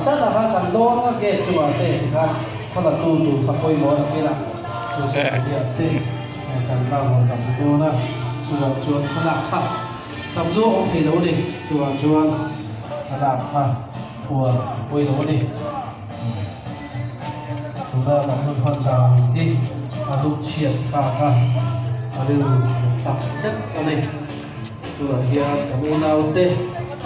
chắc là các cần đo nó kẹt chùa thế các sao là tu phát coi mồi cái là tu sẽ hiện thế cần bao một cần tu na chùa nó làm sao tập đua ông thầy đấu đi chùa nó làm sao của quay đấu đi chúng ta làm hơn hoàn toàn đi lúc triển cả đều tập chất ở đây chùa hiện cảm ơn nào thế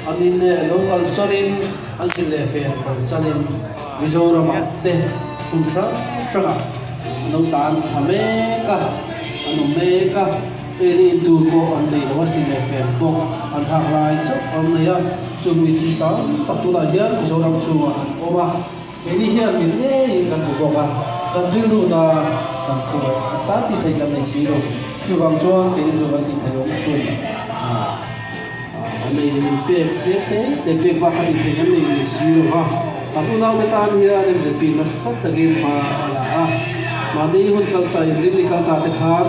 anh in local sonin anh xin lệ phèn còn sonin Mizoram te kuntra traga nông sản tham ka anh me ka eri tu ko anh đây đó xin lệ phèn ko anh thạc lại chút anh này á chung với thì đó tập tu lại hiện Mizoram chùa oma eri hiện mình nghe cái phụ ko ka tập riêng luôn là tập tu ta thì thấy cái này xí rồi chùa bằng chùa cái này chùa bằng thì thấy ông chùa này pe ba khadi pe kan ni silo ha atu naw te tan hian em jepi na sat tagin ma ala a ma dei hun kal ta ri kal ta te khan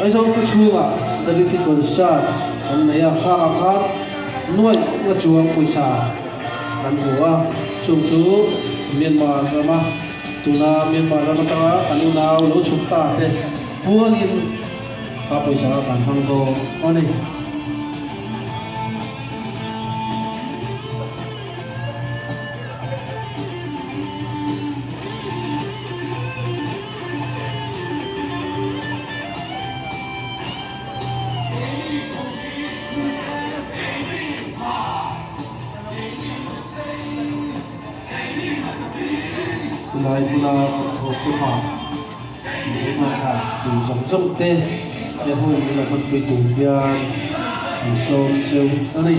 ai zo ku chuwa jadi ti kon sha an ne ya kha nuai nga chuang puisa kan huwa chung chu Myanmar ma tuna Myanmar ma ta anu naw lo chukta te puangin ka puisa kan hang go oni lại là một cái họ để mà thả từ dòng tên để hồi là con về tủ bia sôm sêu ở đây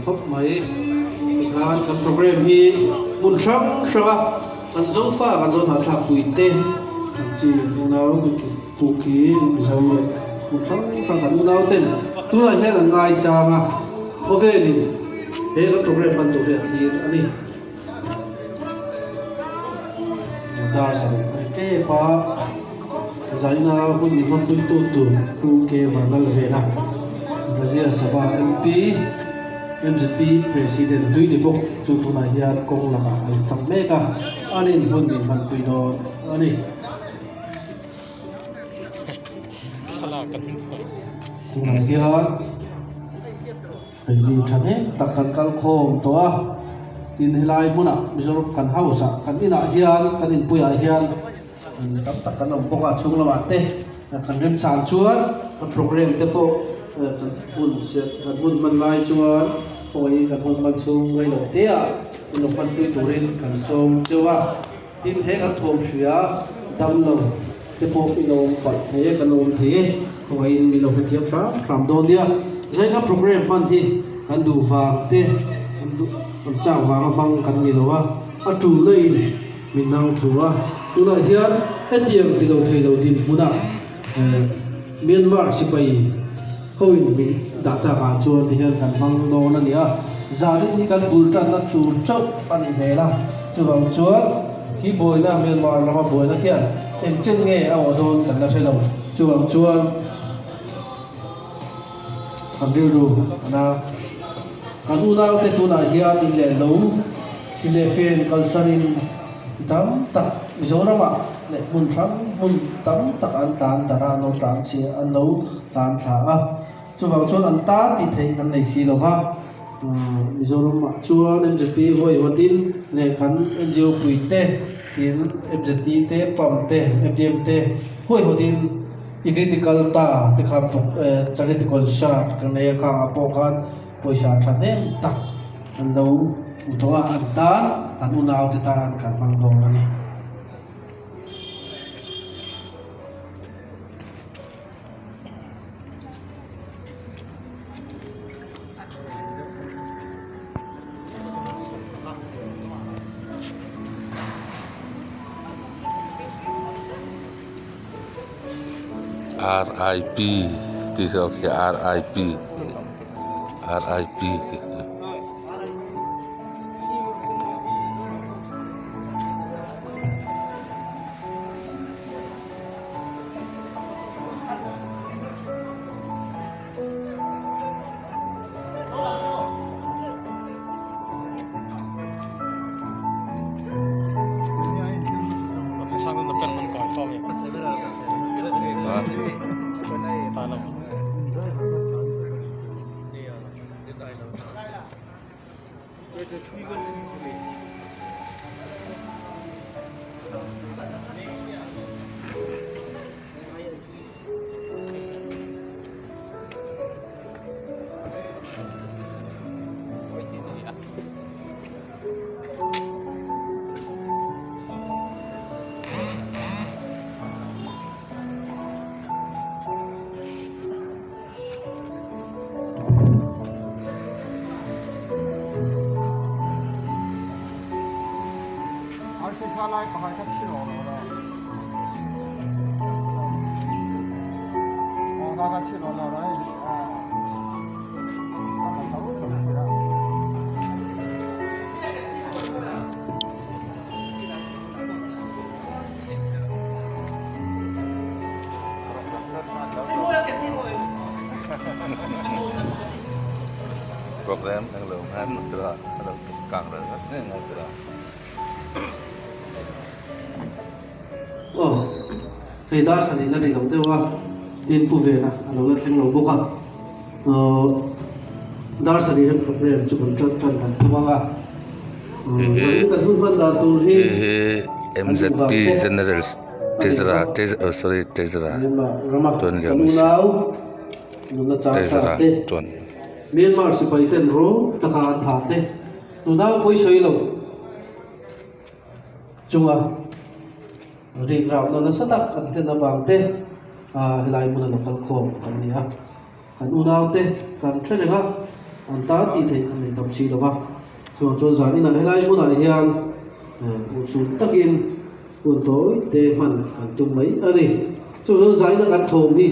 thấp mấy cái program hi buồn sắm sao kan zo fa kan zo na tha pui te chi nào cái phụ khí rồi buồn sắm fa kan nào tên tu là hết là ngay cha mà có về đi hết cái program ban đầu về thì anh dar sa cái pa giải nào cũng đi phân tu tu cái vào nó về nào Brazil Sabah MP MZP President Dui Dibok chu tu na hian kong lama ai tam me ka ani hun ni man pui do ani sala kan tu na hian ai ni thane takkan kal khom to a tin helai muna Mizoram kan hausa kan ina hian kan in puya hian tam takkan om boka chung lama te kan rem chan chuan kan program te po kan hun set kan hun man lai chuan khoi kan hun man chung ngai lo te a in pan tui turin kan som chewa tin he kan thom hria dam lo te po inom pat he kan om the khoi in mi lo he thiam sa ram don dia zai ka program pan thi kan du wang te kan chang wang mang kan ni lo a tu lei min nang thua tu la hian he tiang ti lo thei lo din huna Myanmar sipai hoi mi data ka chuan hian kan mang do na nia zari ni kan bulta na tu chop ani hela chuwang chuan hi boina Myanmar lama boina khian en chen nge aw don kan la thelo chuwang chuan kan ru na kan u naw te tu na hian in le lo sile fen kalsarin dam ta Mizoram le mun tham mun tam tak an tan tara no tan chi an no tan tha a chuwang chuan an ta ti thei kan nei si lo ha Mizoram ma chuan MZP hoi hotin ne kan NGO pui te tin MZT te pam te FDM te hoi hotin critical ta te kham charity shot kan ne kha apo khan poisa thanem tak an lo utoa an ta kan u naw te ta kan mang do ani RIP thì sao cái RIP thì Mình sang bên bên mình còn phong vậy. đó. Ta lắm.下来赶快他去了，哦，他去了，他走了。Program yang lumayan telah ada kang rồi đấy ngay từ đó. Hey dar sani la ri lo dewa tin pu ve na alo la thleng lo boka dar sani han program chu kon trat tan tan tuanga zani ka hun ban da tur hi MZP General Tezra rama Tuan Gam nunau nunga cha Tezra te Tuan Myanmar si pai ten ro taka tha te nunau poi soi lo chunga ri rau na satak kan ten awang te hilai mun local khom kan nia kan unau te kan threnga an ta ti the kan nei tom si lo ba chon zani na hilai mun a hian usul takin un toi te man kan tum mai ani chon zai na kan thom hi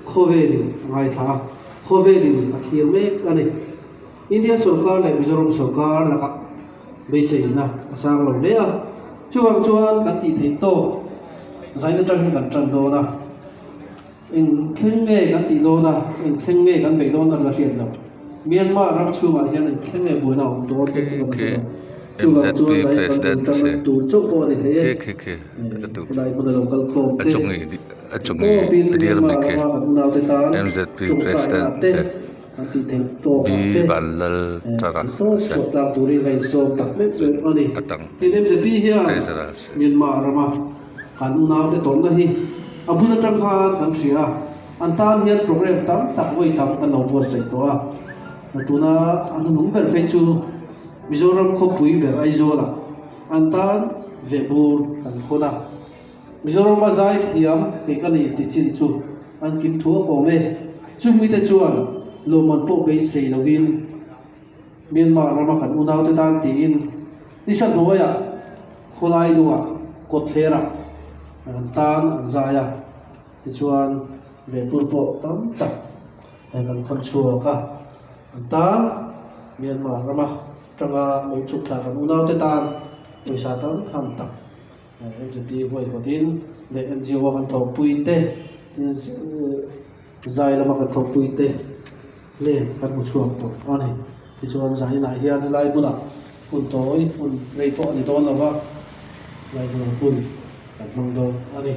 khove ni ngai tha khove ni a thiam me ani India sarkar le Mizoram sarkar la ka be sei na asang lo le a chuan kan ti thei to zai na tang kan tran do na in thleng nge kan ti do na in thleng nge kan be do na la riat lo Myanmar ram chu ma hian in thleng nge bo na do te MZP President se tu chok bo ni the ke tu lai mun local khom te achungi dir me ke MZP President se ti thei to bi balal tara to se chok ta tu ri ngai so tak me ani atang tin em se bi hian Tezra se Myanmar rama kan unau te tom na hi abuna tang khan kan thria an tan hian program tam tak voi tam kan lo bo sei to a tuna anu nung ber fe chu Mizoram kho pui ber ai zola an tan ve bur kan khona Mizoram ma zai thiam ke kan ni ti chin chu an kim thu ko me chu mi te chuan lo man po be sei lovin Myanmar rama kan unau te tan ti in ni sa noya kholai luwa kotlera an tan an zaya ti chuan ve pur po tam tak kan khon chua ka an tan Myanmar rama tanga lo chuk thla kan unau te tan poisa tam tham tak MZP hoi hotin le NGO kan thok pui te zai lama kan thok pui te le kan mu chuak to ani ti chuan zai na hian lai buna un toi un rei po ni don lova lai buna pun kan mang do ani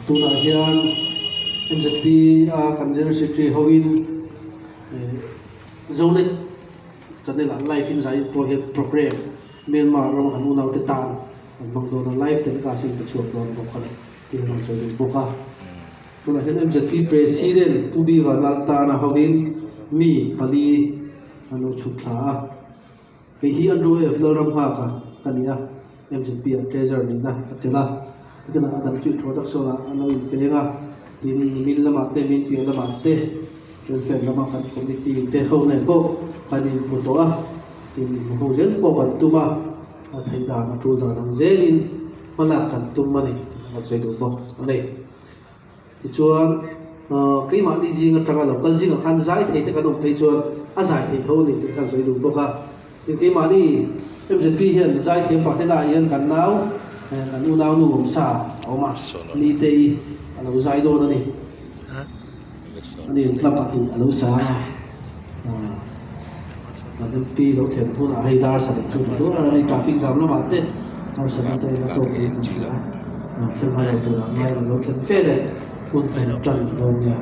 tuna hian MZP kan general secretary Hovin zonet chanela life in zai program Myanmar ram kan unau te tan bang do na life te ka sing pe chuak don bok khala ti han so du boka tuna hian MZP president pubi wanal ta na Hovin mi pali anu chutha ke hi andru e floram ha ka kania MZP treasurer ni na chela kana adam chu production ano in penga tin min lama te min pi lama te Rồi xem là mà cần committee te hậu này cô phải đi một tổ à thì một hậu rất cô cần tu mà thầy đàn là trụ đàn làm dễ in mà là cần tu mà này một chế độ bộ này thì chuan cái mà đi gì người ta gọi là cần gì người giải thì cái đồng thấy chuan giải thì thôi thì cái chế độ bộ cả thì cái mà đi em sẽ pi hiện giải thì bảo thế là hiện cần nào cần u nào nu bông sa ở mà đi tây là giải đồ đó này anh em làm bạn thì lâu sáng là cái pi lâu thêm thu là hay đa sản chung đó là cái traffic jam nó mát đấy đa sản đây là tổ chức xem hai đầu là ngay là lâu thêm phê đấy quân phải trần rồi nha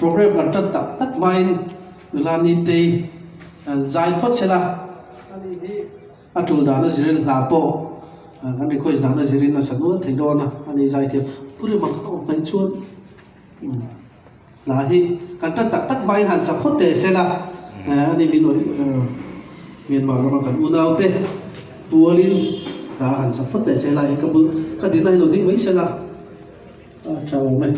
program kan tan tak tak main lani te zai phot sela ani hi atul da na ziril na po kan ri khoi da na zirin na sanu thei do na ani zai the puri ma kho pai chuan la hi kan tan tak tak main han sa phot te sela ani min min ma ma kan unau te pualin ka han sa phot te sela e ka bu ka din nai lo ding mai sela chào mày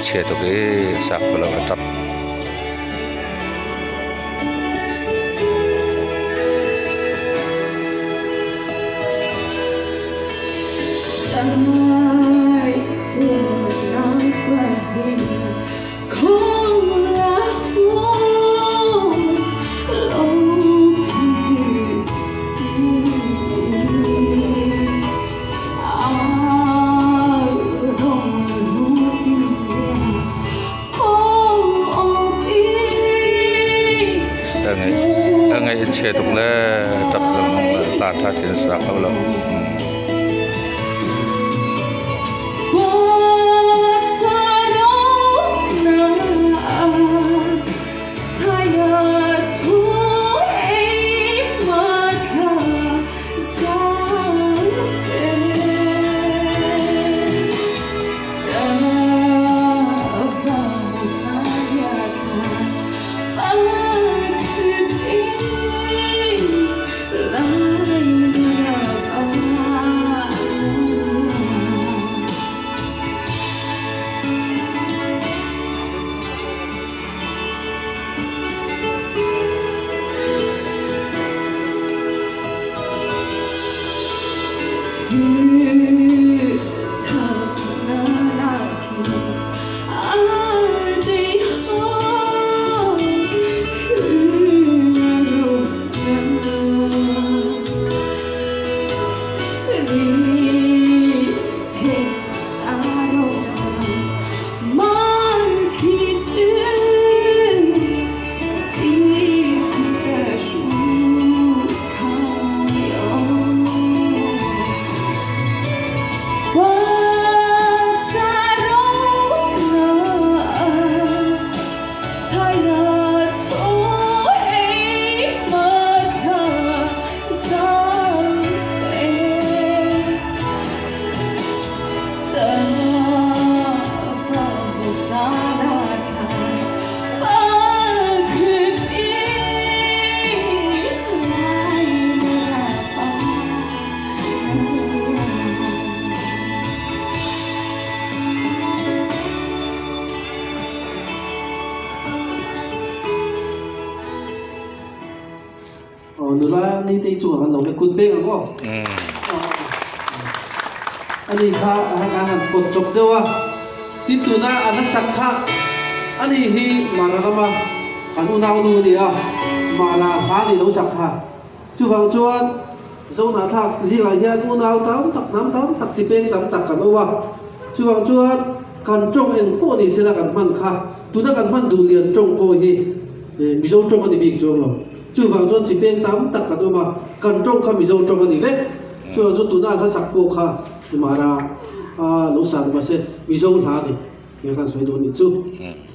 che to ke sak ko lo tap ngai che to le tap lo ta tha chen sak ko lo nula ni te chu han lo le kut be ko ani kha han han kot chok dewa ti tu na an sak kha ani hi marama anu nau nu ni a mara ha ni lo sak kha chu wang chuan zo na thak ji la hian u nau tam tak nam tam tak chi peng tam tak kan wa chu wang chuan kan trong en ko ni se la kan man kha tu na kan man du lian trong ko hi mi zo trong ani bi chong lo chu wang chuan chi peng tam tak kan ma kan trong kha mi zo trong ani ve chu wang chu tu na kha sak ko kha mara lo san ma se mi zo tha ni ke kan soi do ni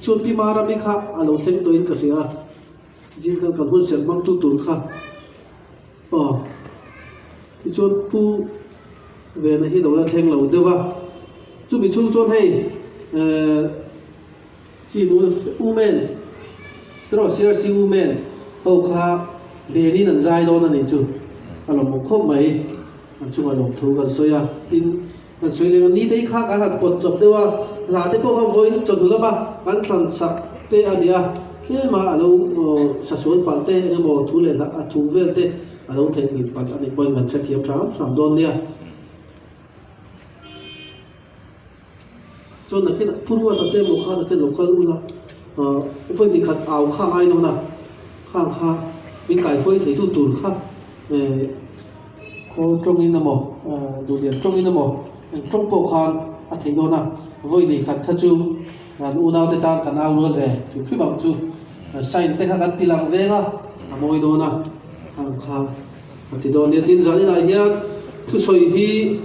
chu pi mara mi kha alo thleng to in ka ria jin kan hun ser mang tu tur kha thì chôn pu về này hi đầu là thèn lẩu tiêu va chú bị chung chôn hay chỉ muốn women rồi CRC women hậu kha để đi nằm dài đó là này chú là một khúc mấy chú là lồng thu gần xoay tin gần xoay lên ní đấy khác hạt bột chọc tiêu va là thế bộ không với chọc được mà bắn thằng sặc tê anh đi thế mà lâu sạch xuống phản tê nhưng mà thu lên là thu về tê lâu thêm nghiệp bắt anh quay mình sẽ thiệp trắng làm đòn đi cho nên cái phu quân tập tên một khang là cái lục khang luôn là với thì khát áo khang ai đâu nè khang khang mình cải phơi thấy tu tủn khang có trong in nằm đồ điện trong in nằm trong bộ khang thấy đâu nè với thì khát khát chú u nào thì ta cần áo luôn rồi thì phi bằng chú sai tên khát tí lang về á mồi đâu nè khang khang thì đó nên tin rằng là hiện thu soi hi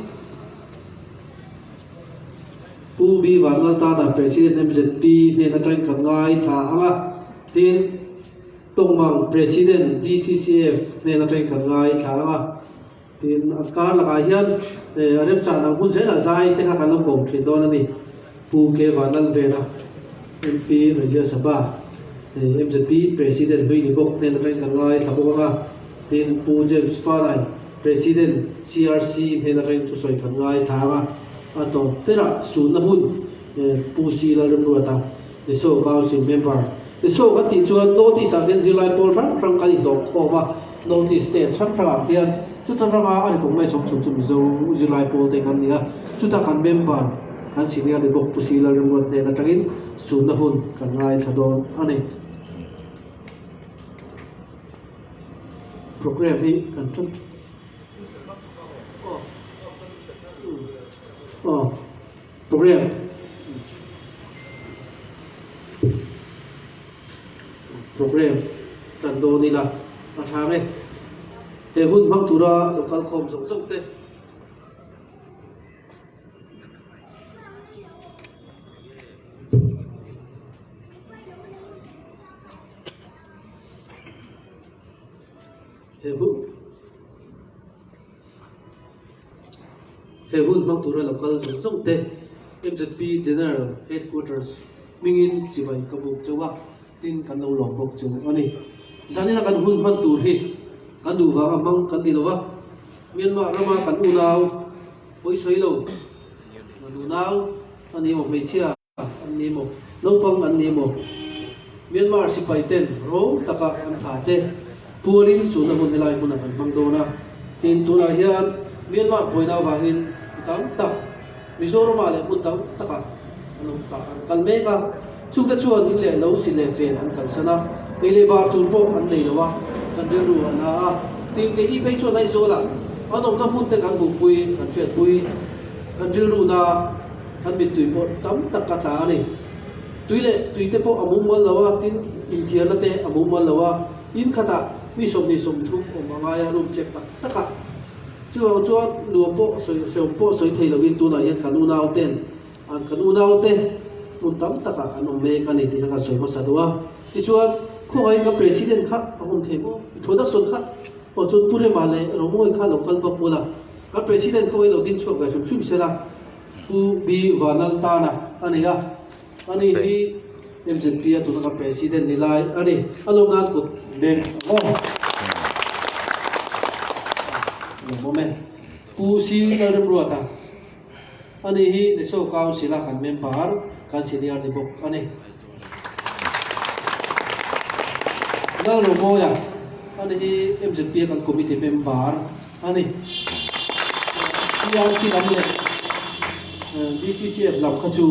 pu bi van ta là president MZP nên là tranh cử ngay thả ha tin tông mang president DCCF nên là tranh cử ngay thả ha tin cả là cái hiện anh cha nào cũng sẽ là sai thế khác nó cũng thì đó là gì pu ke van là về nào MP Rajya Sabha MZP president huy ni gok nên là tranh cử ngay thả bộ ha tin pu James Farai president CRC nên là tranh thu soi cử ngay thả ha to pera sun na bun pusi la rum ruata the show council member the show ka ti chuan notice a gen zilai pol rang ka ni dok khoma notice te than thang hian chu ta rama ani kong mai som chung chu mi zo zilai pol te kan nia chu ta kan member kan senior de bok pusi la rum ruat ne na tangin sun na hun kan ngai thadon ani program hi kan than program tan do ni la a thang le te hun mang tura local khom song song te he hun mang tura local song song te MZP General Headquarters mingin chibai kabuk chawa tin kan lo lom bok chu ani zani na kan hun man tur hi kan du wa mang kan di lowa Myanmar rama kan unaw oi soilo du naw ani mo meisia ani mo lo pang ani mo Myanmar sipai ten ro taka an kha te purin su na mun helai mun kan bang do na tin tu na hian Myanmar poina wangin tam tak Mizoram ale mun tam taka anu ta kalme ka chung ta chuan in le lo si le fen an kal sana ile bar tur po an nei lawa kan ru an a tin ke di pe chuan ai zo la anom na mun te kan bu pui kan chet pui kan ru na kan mit tui po tam tak ka ta ni tui te po amum mal lawa tin in thiar na te amum mal lawa in khata mi som ni som thu o mangaya rum chek tak taka chuan nuam po soi thei lovin tu na yan kan unaw ten an kan unaw te mun tam taka anom me kan ni ti ka soi ma sadwa ti chuan kho ai ka president kha ahum thebo production kha o chun pure male romoi kha local ba pula ka president ko lo din chok ga chum sera pu bi vanal ta na ani ya ani hi MZP tu ka president nilai ani along na ko ben moment pusi lam ruata ani hi the show council kan member kan senior de bok ani na lo moya ani hi MZP kan committee member ani CRC lam le DCCF lam khachu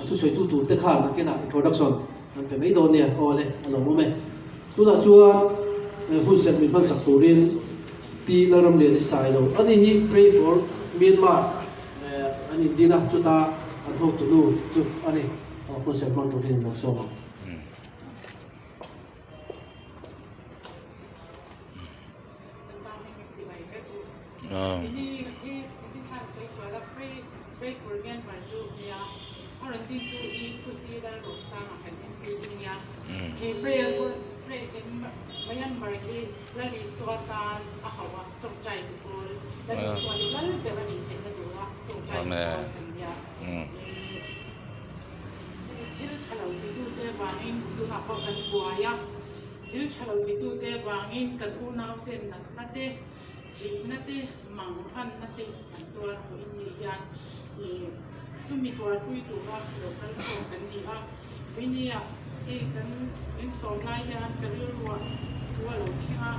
atu soi tu te kha na kena introduction an pe mai do ne ole alo moment tu na chuan hun set min ban sak turin pi laram le sai lo ani hi pray for Myanmar ani dina chuta an hok tu lu chu ani concept man to din lo so ma Myanmar ki lali swatan ahawa tongchai ko lali swatan lali belani te duwa tongchai ya thil chalo tu te wangin tu na ko kan buaya thil chalo tu te wangin kan unaw te na te thi na te mang an na te to ko ni yan ni chumi ko tu tu ha local ko kan ni ha vinia e kan in so na yan kan ruwa wa lo chia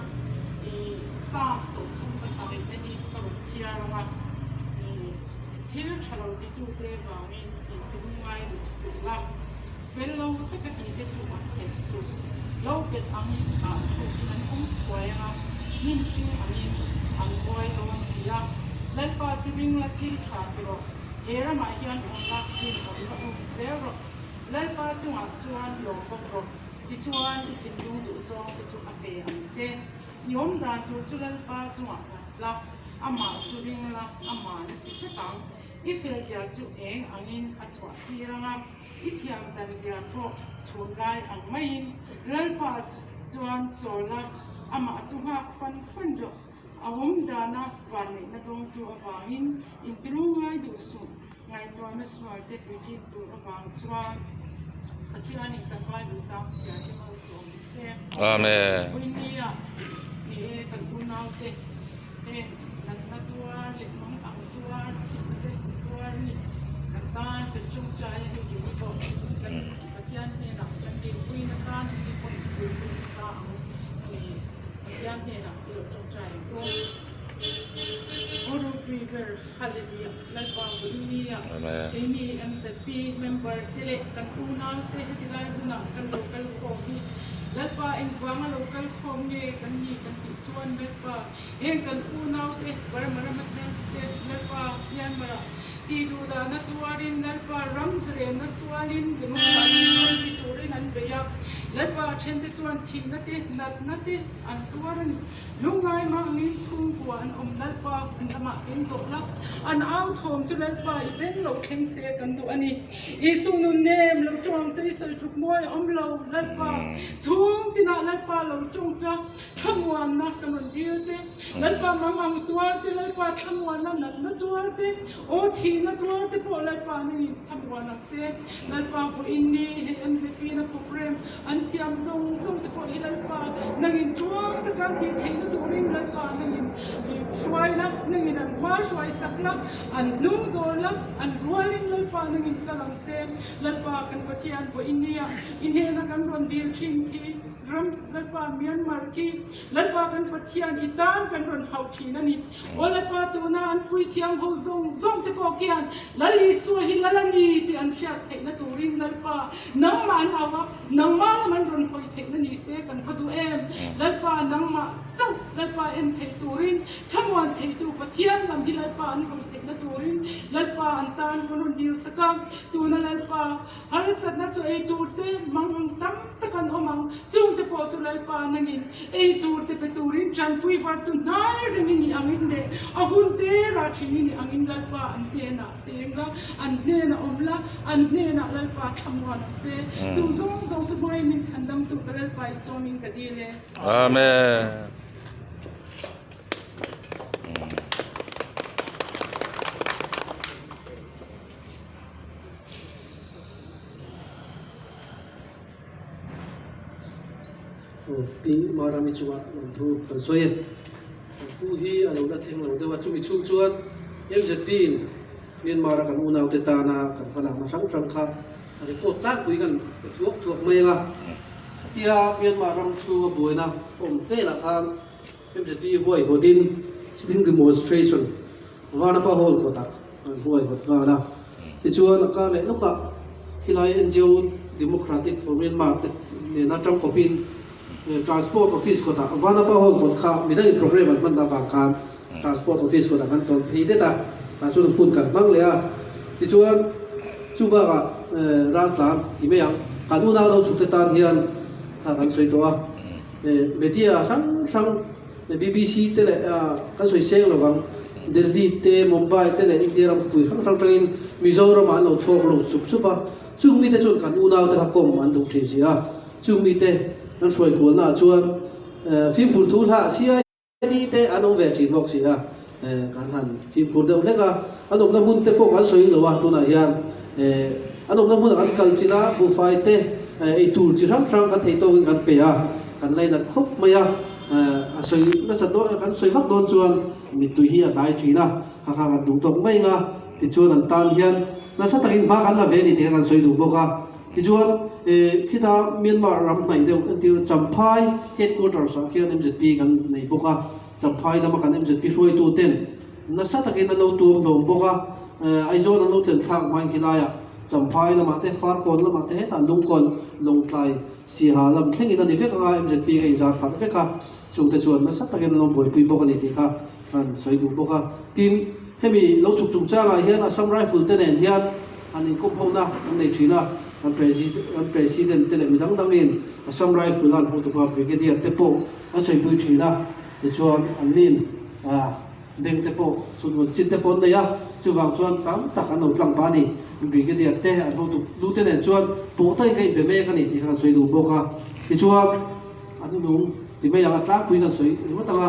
e sa so chung pa sa le ni ko lo chia ra thil chalo tu te wangin tu ngai du su la fellow te ka ti te chu ma te su lo ke ang a tu nan kwai nga nin shi amin ang kwai lo sia lan pa chi ring la thil cha ro hera ma hian on la tin on la zero lan pa chuan lo ko ro ti chuan ti thin du zo ti chu a pe ang che yom dan tu chu lan pa chuan la ama chu ring la ama na ti tang ifel sia chu eng angin a chwa ti ranga i thiam chan sia ko chun lai ang main lan pa chuan so la ama chu ha fan jo awom dana van na dong tu awangin intru ngai du su ngai to na swal te pi tu awang chuan Atirani tapai du sam sia ki mal so se amen punia e kan kunau se e nan na tua le mang ang tua ti le tua ni กันตาเป็นจงใจให้อยู่ในบ่อกันประเทศเนี่ยนะกันดีคุยมาซ่านมีคนคุยมาซ่านมีประเทศเนี่ยนะเดี๋ยวจงใจก็Guru Piper Hallelujah Lalpa India ini MCP member tele kan unal te hetilai guna kan local form Lalpa infama local form ni kan ti chuan lalpa kan unal te parmaramat te lalpa yan mara ti du da na tuarin lalpa ramsre na swalin gnu an bitorin an beya lalpa chente chuan thi na te an tuaran lungai ma min chung kwa an lalpa nama in dokla an out home to lalpa ben lo ken se kan du ani isu nu nem lo chong sei soi tuk moi lo lalpa chung tina lalpa lo chong ta thamwan na kan dia che lalpa mamang tuar te lalpa thamwan na tuar te o thi na tuar te po lalpa ni thamwan na che lalpa fo inni MCP na program an siam song te po lalpa nangin tuar te kan ti thei na turin lalpa nangin shwai na nangin an wa shwai sakla an lung dola an rualin lalpa nangin kalang che lalpa kan pathian fo india inhe na kan ron dil thin thi ram lalpa Myanmar ki lalpa kan pathian itan kan ron hau thina ni o lalpa tu na an pui thiang ho zong te po kian lali su hi lalani ti an sha thei na turin lalpa nang ma an awa nang ma na man ron hoi thei na ni se kan phatu em lalpa nang ma chau lalpa em thei turin thamwan thei tu pathian lam hi lalpa an hoi thei na turin lalpa an tan ron dil saka tu na lalpa har sat na chu ei tur te mang tam takan omang chung te po chu lalpa nangin ei tur te pe turin chan pui var tu nai ringin ni angin de ahun te ra thini ni angin lalpa an te na chengla an ne na omla an ne na lalpa thamwan che chung zong chu mai min chandam tu lalpa so min ka dile Amen. Pi marami chuwa thu kan soye pu hi alo na theng lo de wa chu mi chu chuan MZP Myanmar kan unau te ta na kan phala ma rang kha ari ko tak pui kan thuak mai la tia Myanmar ram chu boina om te la khan MZP boy bodin sitting demonstration wana pa hol ko ta boy hot la ti chuan ka le loka khilai NGO Democratic for Myanmar te na tang ko pin transport office ko ta vana pa hol ko kha midang program man da bang kan transport office ko ta kan ton phi de ta ta chu pun kan mang le a ti chuan chu ba ga ran tlam ti me yang kan u na lo chu te tan hian ta kan soi to a media sang BBC te le kan soi seng lo bang Delhi te Mumbai te le India ram pui khang tangin Mizoram an lo thok lo chup ba chung mi te chun kan u na te ka kom an du thi sia chung mi te nan soi ko na chuan phim phur thu ha CID te anong ve thi box sia kan han phim phur de leka anom na mun te po kan soi lo wa tu na hian anom na mun kan kalchina bu fai te ei tur chi ram ka thei to kan pe a kan lai na khop maya a soi na sa do kan soi hak don chuan mi tu hi a dai thina ha ka du tok mai nga ti chuan an tan hian na sa takin ba kan la ve ni te kan soi du boka ti chuan kita Myanmar ram nai deu until Champhai headquarters a khian MZP kan nei boka Champhai lama kan MZP hroi tu ten na sa takin na lo tu lom boka aizon an lo ten thak mai khilaya Champhai lama te far kon lama te heta lungkon longtlai si ha lam thlengin ani vek anga MZP ga izar phat veka chung te chuan na sa takin lo boi pui boka ni ti kha kan soi du boka tin hemi lo chuk chung changa hian Assam rifle te nen hian anin kom hona an nei thina an president te le midang dangin Assam rifle an ho tu pa brigadier te po a sei pui thina ti chuan an nin deng te po chun chin te pon neya chuwang chuan tam tak an lo tlang pa ni brigadier te an ho tu lu te nen chuan po tai kai be me kan ni ti kan soi du boka ti chuan anu lung ti me yang atlak pui kan soi ma tanga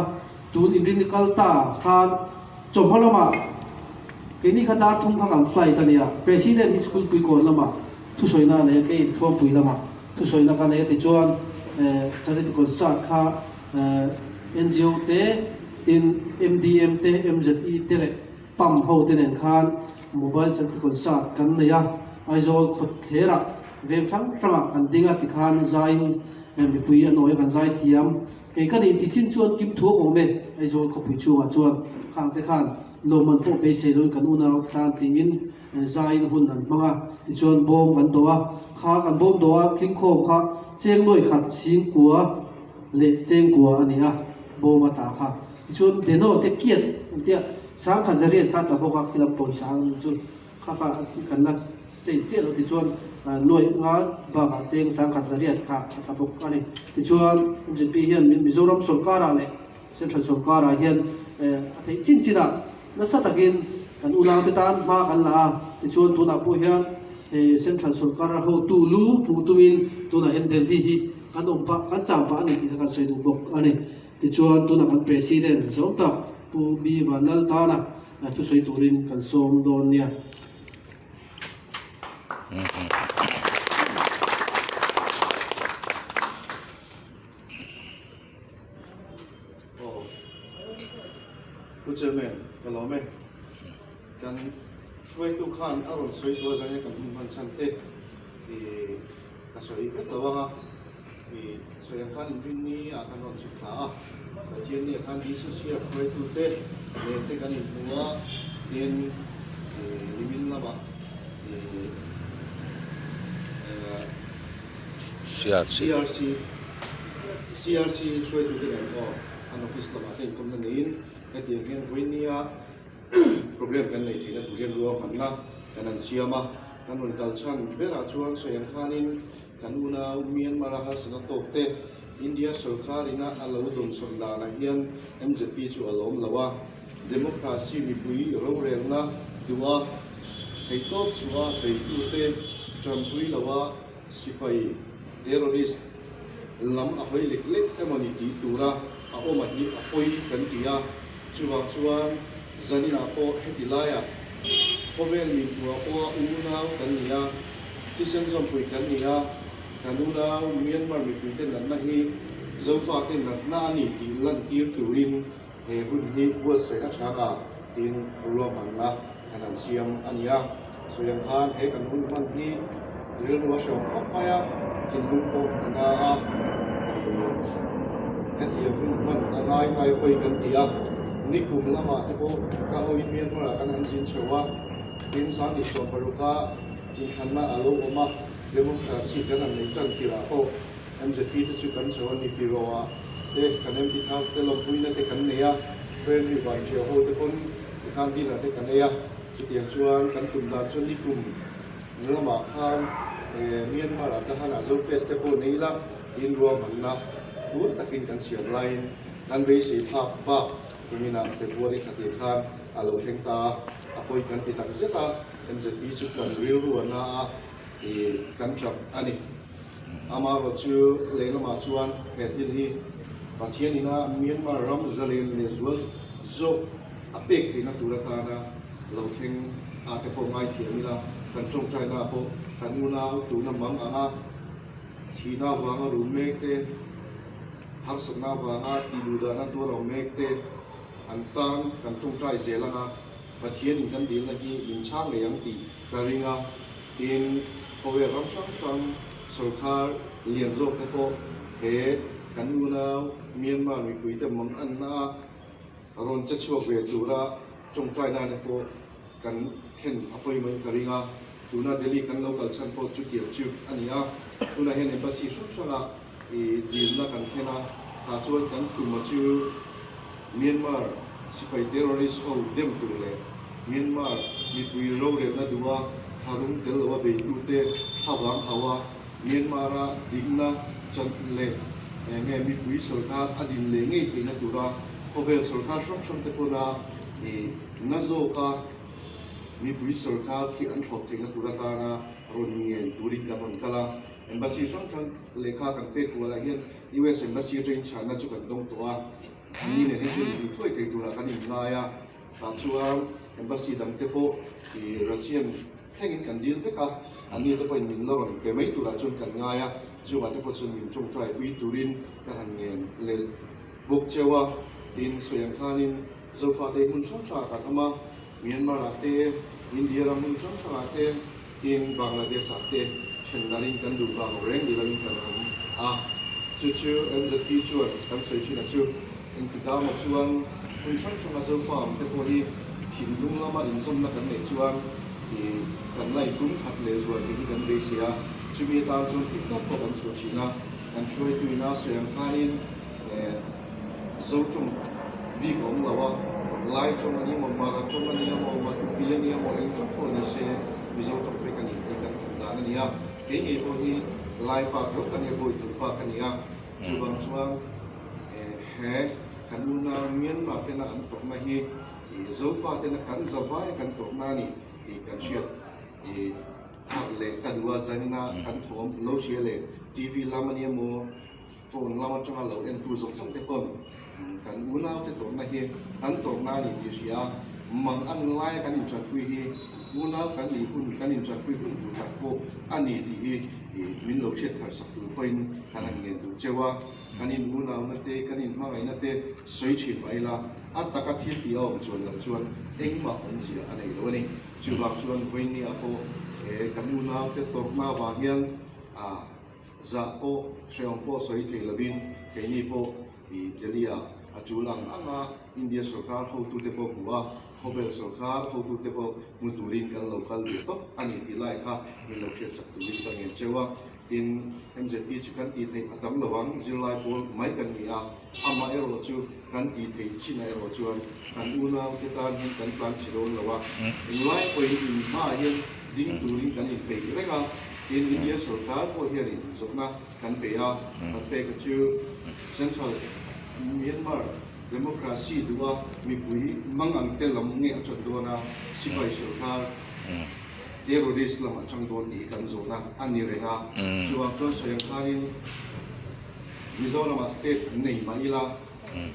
tun in kal ta khan chom holama kini khata thung kha kan fly ta nia president school pui kon lama thu soi na ne ke thom pui lama thu soi na ka ne ti chuan charity concert kha NGO te in MDM te MZE te le pam ho te nen khan mobile chat kon sat kan neya aizol khot thera ve thang thanga kan dinga tikhan zain mi pui anoi kan zai thiam ke kan ti chin chuan kim thu ko me aizol kho pui chuwa chuan khang te khan loman to pe se loi kan una tan tingin zain hun an manga ti chuan bom kan dowa kha kan bom dowa thling khom kha cheng loi khat sing kwa le cheng kwa ania bom ta kha ti chuan deno te kiat tia sang kha zariat kha ta boka khilam poi sang chu kha kan na chei se lo ti chuan noi nga ba ba cheng sang kha zariat kha ta bok ani ti chuan jp hian mizoram sarkara le central sarkara hian thei chin china na sa takin kan ulang te tan ma kan la ti chuan tu na po hian central sarkara ho tu lu pu tuin tu na en delhi hi kan ompa kan champa ani ti kan sei du bok ani ti chuan tu na kan president zong ta pu bi vanal ta na tu sei turin kan som don nia Ucapmen, kalau men, kan suai tu kan aron suai tu asalnya kan umpan cantik di kasuai itu lawang ah, di suai yang kan ini akan orang suka ah, bagian ni akan disusiap suai tu teh, nanti kan ini in limin lama, CRC suai tu teh kan oh, an office lama teh kemudian Katiang yang punya program kan lagi na program luar mana kanan siapa kan mentalcan beracuan so yang kanin kan una Myanmar hal senatok teh India Sarkar ina alau don sondana hian MZP cu alom lawa demokrasi mipui roreng na dua heitok cua beitu teh campuri lawa sipai teroris lam ahoi lek temani di tura ao mahi ahoi kan dia cuan zanina po hetilaya hovel mi tua po una kania tisen som pui kania kanuna Myanmar mi pui ten na hi zofa ten na ni ti lan tir turin he hun hi buat se achaka tin ruam na kanan siam ania so yang han he kan hun man hi ril ruwa shom khop maya kin lung ko kana katiya hun man anai tai poi kan tia nikum lama tepo kaho in Myanmar kan anjin chawa tin san ni shom paruka in khanna alo oma demokrasi kan an chan tira ko MZP te chu kan chawan ni pirowa te kanem bi thak te lompuina te kan neya pen ri ban che ho te kon kan dina te kan neya chu tiang chuan kan tum dan chu nikum lama khan Myanmar ta hana zo fest te po neila in ruam anna pur takin kan sian line kan be se phak ba Pemina Februari satu kan alau hengta apoi kan kita keseta MZP cu kan real ruana kan cap ani ama bacu lena macuan hetil hi patian ina Myanmar ram zalin lezual zo apek ina turatana lau heng ate po mai thiamila kan chong China po kan una tu na mang anga China wanga rumekte har sana wanga tiludana tu romekte antang kan chung trai zelanga pathian in kan dil lagi in chang le yang ti karinga in kowe ram sang sarkar lian zo ke ko he kan una Myanmar mi pui te mang anna ron cha chuak ve tura chung trai na ne ko kan then apoi mai karinga tuna Delhi kan local chan po chu kiam chu ania tuna hen embassy sanga i dil na kan thena ta chuan kan kum chu Myanmar sipai terrorist ho dem turle Myanmar mi pui ro re na duwa tharum tel wa be tu te thawang hawa Myanmar digna chan le nge mi pui sarkar adin le nge thina tura khovel sarkar som te pona ni nazo ka mi pui sarkar ki an thop thina tura ta na ron nge turin ka mon kala embassy som lekha kan pe ko la hian US embassy ring China chu kan dong to a ni ne ni ni thoi thei tura kan in ngaya ta chuang embassy dang te po i Russian thengin kan deal te ka ani te po in min loron pe mai tura chun kan ngaya chu wa te po chun min chung trai ui turin kan han ngen le bok chewa in soyang khanin zofa te hun chon cha kan ama Myanmar ate India ramun sang ate in Bangladesh ate chendarin kan du bang reng di lain kan chu MZP chuan kan soi thina chu in kita ma chuan kun sang zo farm te ko hi thin lung lama in som na kan nei chuan i kan lai tum khat le zuan hi kan be sia chumi ta chu tiktok ko kan chu china kan chuai tu na siang khanin zo chung bi ko lawa lai chung ani mo mara chung ani mo ma pi ani mo en chung ko ni se mi zo chung pe kan ni kan da na nia ke ni ko hi lai pa ko kan ni boi tu pa kan nia chu bang chuan he kanuna Myanmar te na an tok na hi zo fa te na kan zawai kan tok na ni kan chiat thak le kan wa zanina kan thom lo chia le TV lamani mo phone lama changa lo en tu zong sang te kon kan una te tok na hi an tok na ni ti sia mang an lai kan in chan pui hi una kan ni hun kan in chan pui hun tu tak ko ani ti hi min lo chiat thar sak tu point kan an ngen tu chewa kanin muna na te kanin mangai na te soi chin mai la ataka thil ti om chuan lam chuan engma on sia anei lo ni chuwang chuan voini apo kanuna te torna wa hian za po seong po soi thei lavin keini po i delia achulang anga India sarkar ho tu te po huwa khobel sarkar ho tu te po muturin kan local to ani ti lai kha ni lo ke sak tu ka nge chewa in MZP chukan ti thei atam lawang zilai pol mai kan ni ama ero chu kan ti thei china ero chuan kan una ke tan hin kan plan chilon lawa in lai poi in ma hian ding turin kan in pe renga in India sarkar po hian in zokna kan pe kan pe ka chu central Myanmar democracy dua mi pui mangang te lam nge chot do na sipai sarkar terrorist lama chang don di kan zo na ani renga chuwa cho soyang khanin Mizoram state nei maila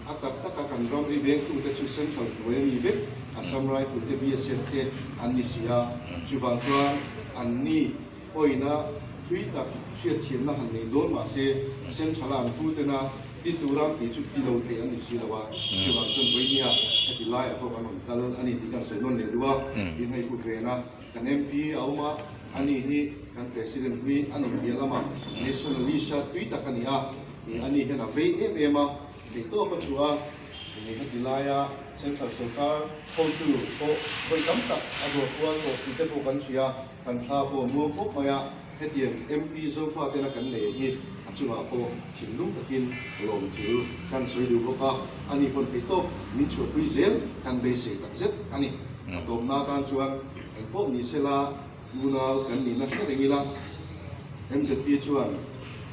atak taka kan ram ri bank tu te chu central mi be Assam Rifle te BSF te ani sia chuwa chuan anni oina tuita sia thiam na han nei don ma se central an tu te na ti turam ti chu ti lo the ani si lawa chuwa chun boinia ti lai ko kan kal ani ti kan se non le duwa in hai ku ve na kan MP auma ani hi kan president hui ani bialama national lisa tuita kania ani hena ve ema de to pa chua ni hatilaya central sarkar ho tu ko boi kam tak ado fuan ko ti po kan sia kan tha po mu ko maya hetiem MP zo fa te na kan le hi achunga po thinlung takin lom thil kan soi du boka ani kon te to min chu pui zel kan be se tak zet ani atom na kan chuan en po ni sela guna kan ni na khengila MZP chuan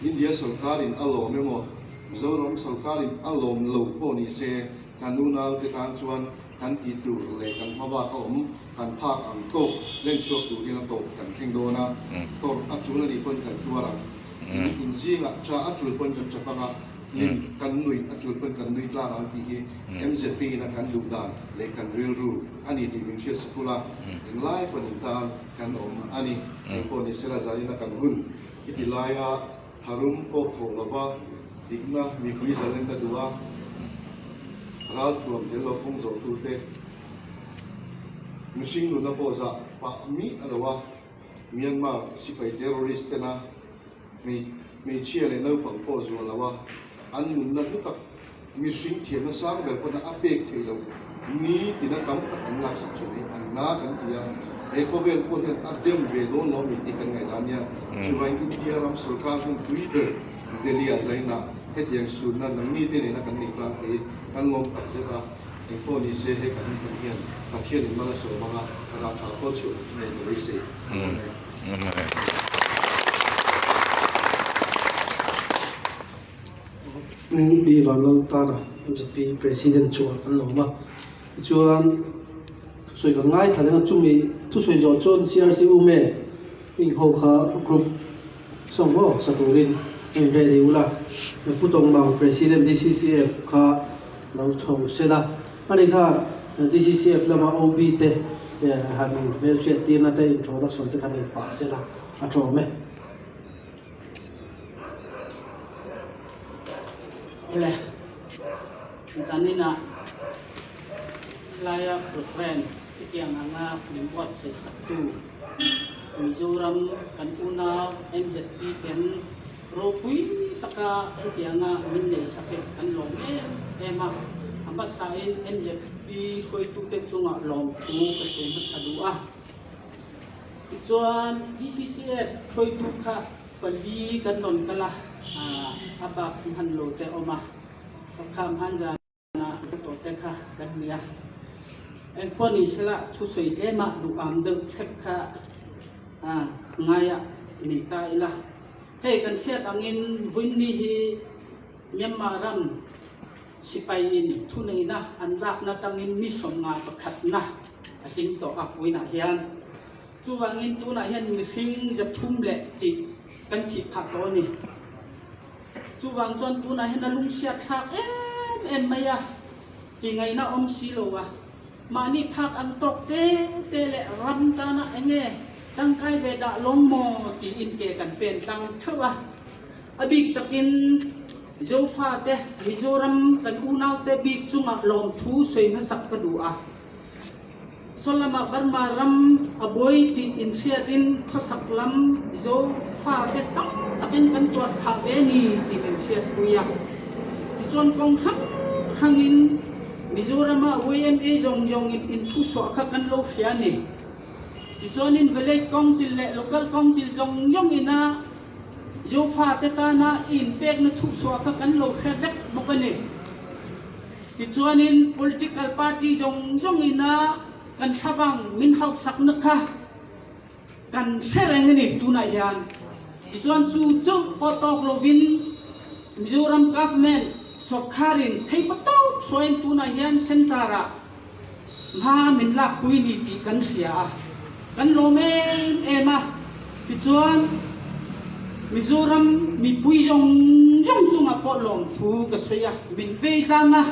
India sarkar in alom emo Mizoram sarkar in alom lo po ni se kanuna te kan chuan kan ti tu le kan hawa ka kan phak ang to len chuak tu ina to kan thengdo na tor achuna ni pon kan tuarang in zinga cha achul pon kan chapanga kan nui achul pon kan nui tla na pi MZP na kan dudan le kan real ru ani ti min che skula in lai pon ta kan ani ko ni sela zari na kan hun kiti laya harum ko tholawa digna mi pui zalen na duwa ral tuam delo pung zo tu te machine lu na po za pa mi alawa Myanmar sipai terrorist na me chia le no pang po zo lawa an nun na tu tak mi sing thiam na sang bel po na apek thei lo ni tina tam tak an lak sak chuni an na kan tia e ko vel po hen adem ve don lo mi ti kan ngai dania chuwai India ram sarkar hun Twitter delia zaina het yang sunna nang ni te ne na kan ni tlang te kan lom tak zeta e po ni se he kan kan hian ka thian in mala so manga kana cha ko chu ne le se bi van lo ta na MZP president chuan an lo ma chuan soi ka ngai thale chumi thu soi zo chon CRC women in ho kha group song bo saturin in ready ula putong mang president DCCF kha lo chong sela ani kha DCCF lama OB te hanin mel chet ti na te introduction te khanin pa sela atro me Sanina Laya Ukraine tiang anga limbot se sabtu Mizoram kan una MZP ten ropui taka tianga minne sakit kan long ema ambasain MZP koi tu te chunga long tu kasoi masadua ichuan DCCF koi tu kha pali kan non kala aba han lo te oma kham han ja na to te kha kan nia en poni sela thu soi lema du am de khep kha ngaya ni ta ila he kan siat angin winni hi nyamaram sipai in thu nei na an lak na tangin mi som nga pakhat na aling to apui na hian chuwangin tu na hian mi hring ja thum le ti kan thi pha to ni chuwang chon tu na hian lung siat thak em maya ti ngai na om si lo wa mani phak ang tok te le ram ta na enge tang kai ve da lom mo ti in ke kan pen tang thwa abik takin zofa te Mizoram kan unaw te bik chunga lom thu sei ma sak ka du a solama barma ram aboi ti in siatin khosak lam zofa te tam takin kan tuat kha ve ni ti kan siat kuya ti chon kong khangin Mizoram a WMA jong in thu so kha kan lo fia ni ti chuanin village council le local council jong ina yo fa te ta na impact na thu so ka kan lo khevek bokani ti chuanin political party jong ina kan thawang min hau sak na kha kan sereng ni tuna yan ti chuan chu potok lovin Mizoram government sokharin thei pato soin tuna yan sentrara ma min la pui ni ti kan sia kan lomen ema ti chuan Mizoram mi pui jong sunga po lom thu ka soya min ve langa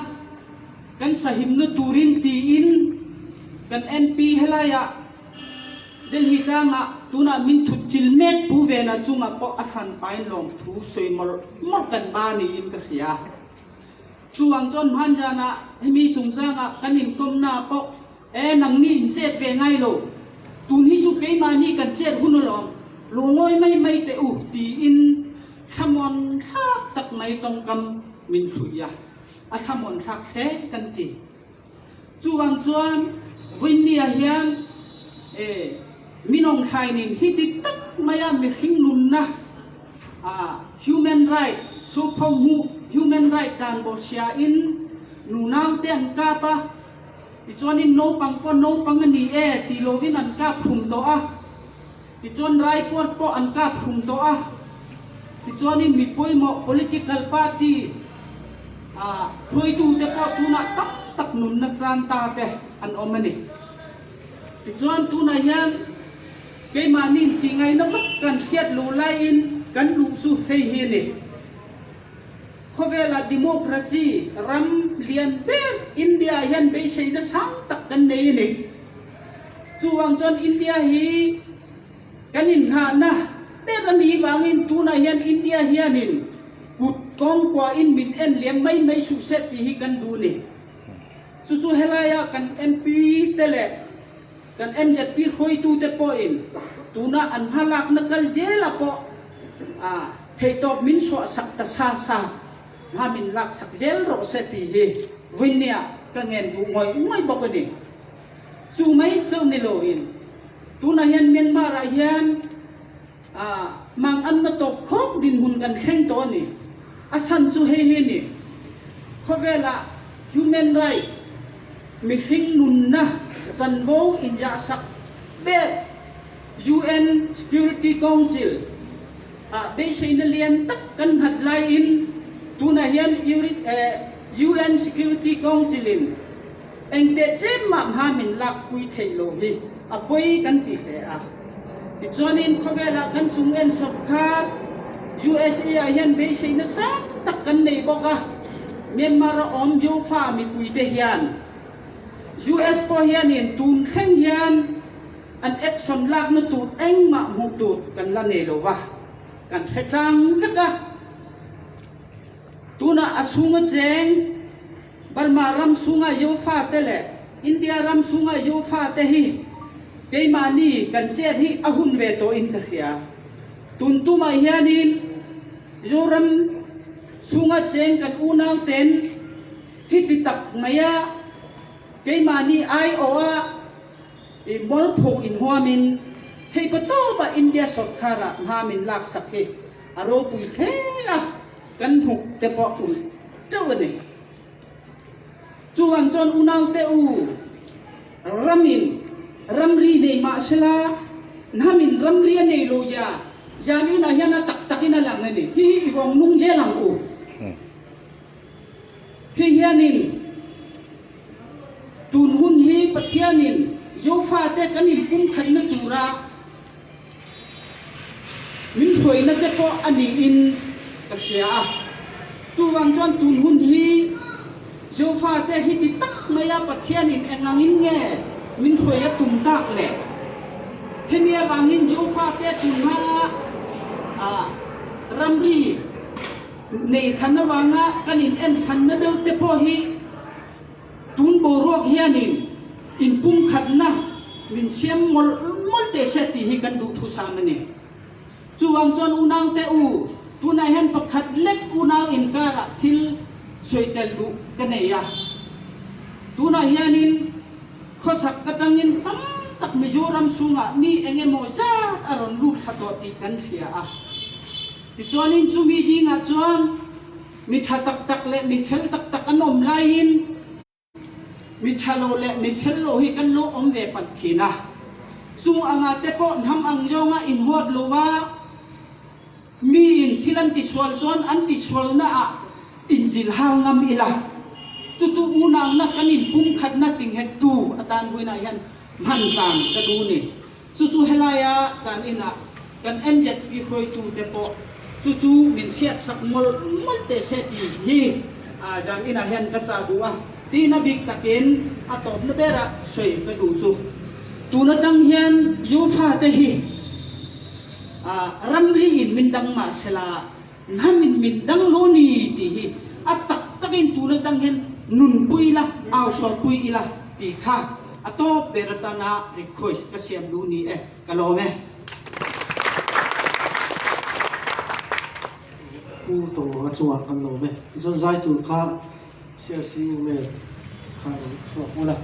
kan sahim na turin ti in kan MP helaya delhi langa tuna min thut chilmet pu ve na chunga po athan pain lom thu soi mor kan ba ni in ka khia chuang chon man jana hemi sungsanga kanin komna po nang ni in set ve ngai lo tun hi su ke mani kan chet hunulom lungoi mai te u ti in thamon thak tak mai tong kam min suya a thamon thak the kan ti chuwang chuan winnia hian minong thainin hiti tak maya mi hringnun na human right so phomu human right dan bo sia in nunang ten ka pa ti chuanin no pang ko no pangani ti lovin an ka phum to a ti chuan rai pot po an ka phum to a ti chuanin mi poimo political party hloi tu te po tuna tak nun na chan ta te an omani ti chuan tu na hian ke manin ti ngai na mak kan hiat lu lai in kan lu su hei hi ni khovela democracy ram lian ber India hian be sei na sang tak kan nei ni chuwang chon India hi kanin ha na berani bangin tuna hian India hianin kut kong kwa in min en lem mai su set hi kan du ni su helaya kan MP tele kan MZP khoi tu te po in tuna an halak na kal jela po thei top min so sak ta sa ha min lak sak jel ro seti hi winia ka ngen du ngoi bokani chu mai chau ni lo in tuna hian Myanmar hian mang an na top khok din hun kan kheng to ni asan chu he ni khovela human right mi hring nun na chanvo india sak be UN Security Council be sei na lian tak kan hat lai in tuna hian UN Security Council in engte chem ma ha min lak pui thei lo hi apoi kan ti hle ti chuanin khovela kan chung en sarkar USA hian be sei na sa tak kan nei boka Myanmar om jo fa mi pui te hian US po hian in tun khleng hian an action lak na tu eng ma mu tu kan la nei lo wa kan theklang veka tuna asunga cheng Burma ram sunga yo fa tele India ram sunga yo fa te hi ke mani kan che hi ahun ve to in ka khia tun tu ma hianin yo ram sunga cheng kan unang ten hi ti tak maya ke mani ai oa i mol pho in huamin thei pa to ba India sarkara hamin lak sakhe aro pui the a kan huk te po un to ne chuang chon unang te u ramin ramri nei ma sela namin ramri nei lo ya yani na hiana tak takina lang ne hi wong nung je lang u hi hianin tun hun hi pathianin yo fa te kanin pum khan na tura min phoi na te ko ani in ka sia chuang chon tun hun hi yo fa te hi ti tak maya pathianin engangin nge min phoi ya tum tak le hemia bangin yo fa te tun ha ramri nei khanna wanga kanin en khanna do te po hi tun bo ruak hianin in pum khatna min siam mol te se ti hi kan du thu sa mani chuwang chon unang te u tunai hen pakhat lek unang in kara thil soitel du kaneya tuna hianin khosak katangin tam tak mizoram sunga mi engemo za aron lu thato ti kan thia a ti chonin chumi ji nga chon mi tha tak tak le mi fel tak tak anom lain mi thalo le mi fel lo hi kan lo om ve pat thina sung anga te po nam ang jonga in hot lowa mi in thilan ti swal zon an ti swal na a injil hangam ila chu unang na kanin pum khat na ting het tu atan huina yan man ram ka du ni chu helaya chan ina kan enjet pi khoi tu te po chu min siat sak mol te se ti hi a jang ina hen ka cha duwa ti na big takin atop na bera soi ka du chu tu na tang hian yu fa te hi ramri in mindang ma sela namin mindang loni ti hi atak takin tu na tang hian nun puila aw so pui ila ti kha ato beratana request ka siam lu ni kalome pu to a chuak kan lo me zon zai tur kha CRC me kha so pula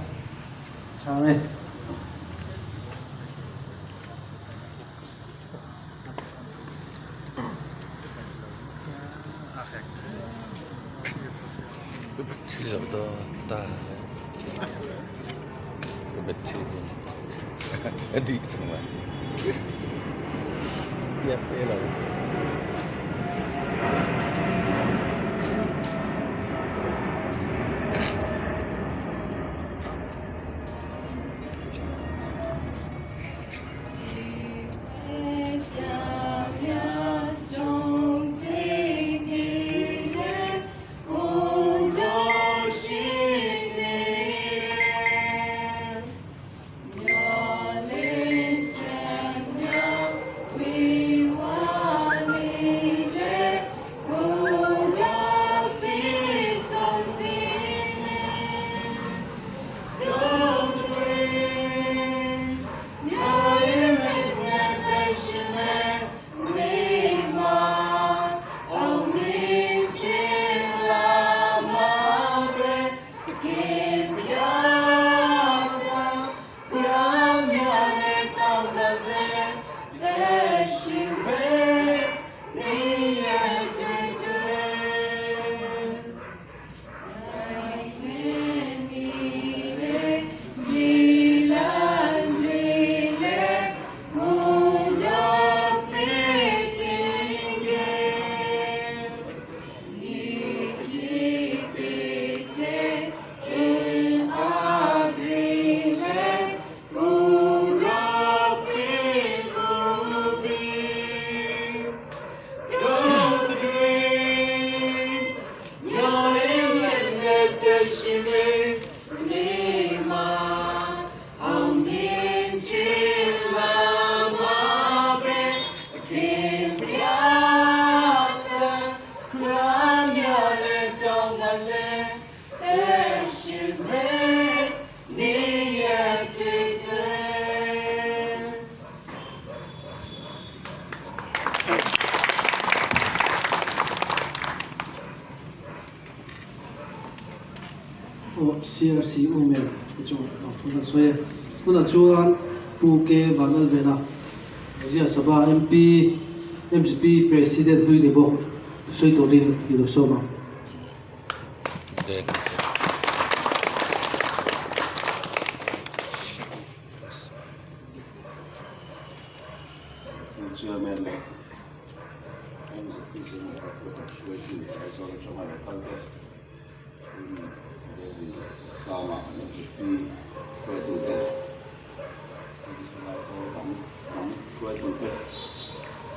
chare Betul betul dah. Betul. Adik semua. Tiap pelaw. Should make me CRC Women chu thuna soe puna chuan puke vanal vena Zia Sabha MP MCP President Lui Nebo soi torin ido soma Để Chairman and the president of the Swedish as well as our country in the Kama and the fee for to that. Sway to that.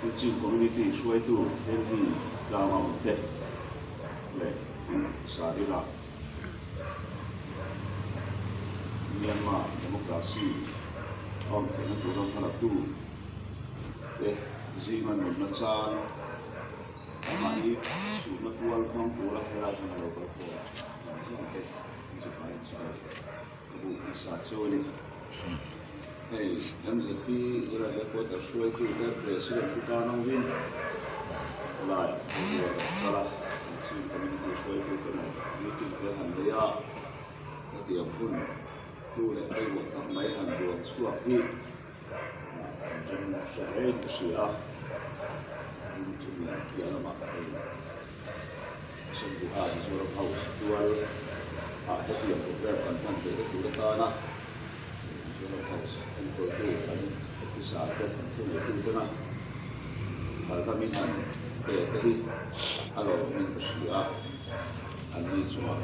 Fiji community sway to the Kama that. Sadira Myanmar democracy on the Turan Halatu. Ziman Machan, Amani, Sumatual from Pura Herat and Roberto. Hey, MZP, the report of Sway to that President Putana win. Live, community Sway to the meeting that and they are at the Apun, who let me work on my hand to swap it. Trong sẽ sửa chúng là giờ là mặt sân của hai số đông hậu dual hết điểm của các bạn tham dự các chủ đất ta na số đông hậu anh tôi tu anh office xã cái thứ này thứ na hal kami han để cái alo mình có sửa anh đi chung học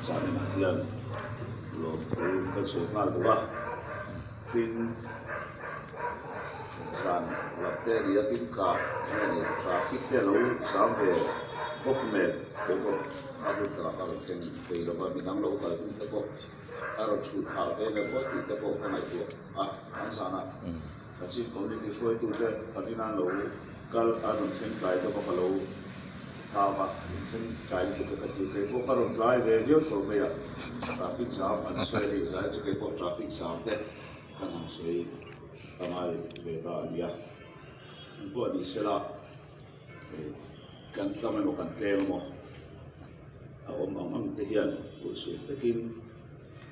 xã mình hiện rồi cái số nào đó tin rằng là tên địa tin cả này traffic thế lâu sáng về bốc mệt bốc áp lực cả các trên về là mình đang lâu tại cũng thế bốc ở chút thảo thế là bốc thì thế bốc cái này thì anh sao nào cái gì cũng đi xuôi tu thế cái gì nào lâu kalau anh trên trái đó có lâu mà trên trái thì cái bốc cái rồi trái về nhiều số bây giờ traffic jam anh xoay đi giải cho cái bốc traffic jam thế anh xoay Kamari beta dia, buat di sela, kan kami makan temo, om tehian, usul tekin,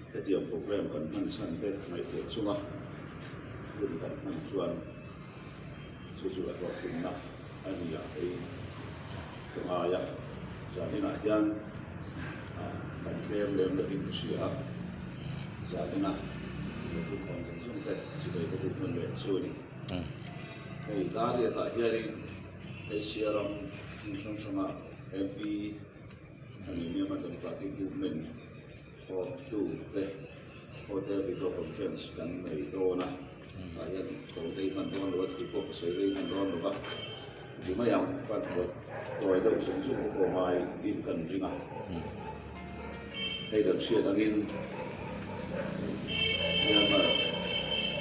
ketiak program kan mansan teh naik ke sungai, bukan mancuan, susu atau finna, ania, kemaya, jadi nahian, kan tem lebih usia, jadi nah. Itu konsumsi teh sudah itu bukan bersuri. Hei, tadi tak hearing, siaran sama MP, ini memang demokratik movement, tu teh hotel video conference dan itu na, ayat hotel mantuan lewat people sering mantuan lupa, cuma yang pada toy itu sungsung itu mai ikan ringan. Hei, dan share lagi. Myanmar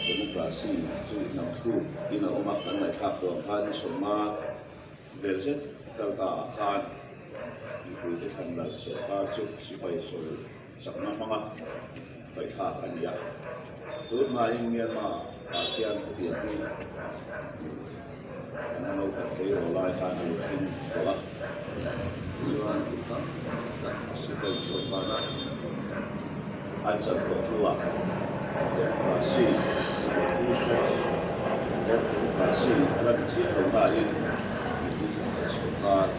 demokrasi itu nampu ina umat kan naik hak tuan semua versi kata kan itu sambil soal supaya soal sama mana baik hak kan ya terus main Myanmar asean ketiak ini karena mau kerja oleh kan mungkin bola tujuan kita dan supaya soal mana ajak keluar demokrasi, demokrasi adalah diciptakan lain itu sekitar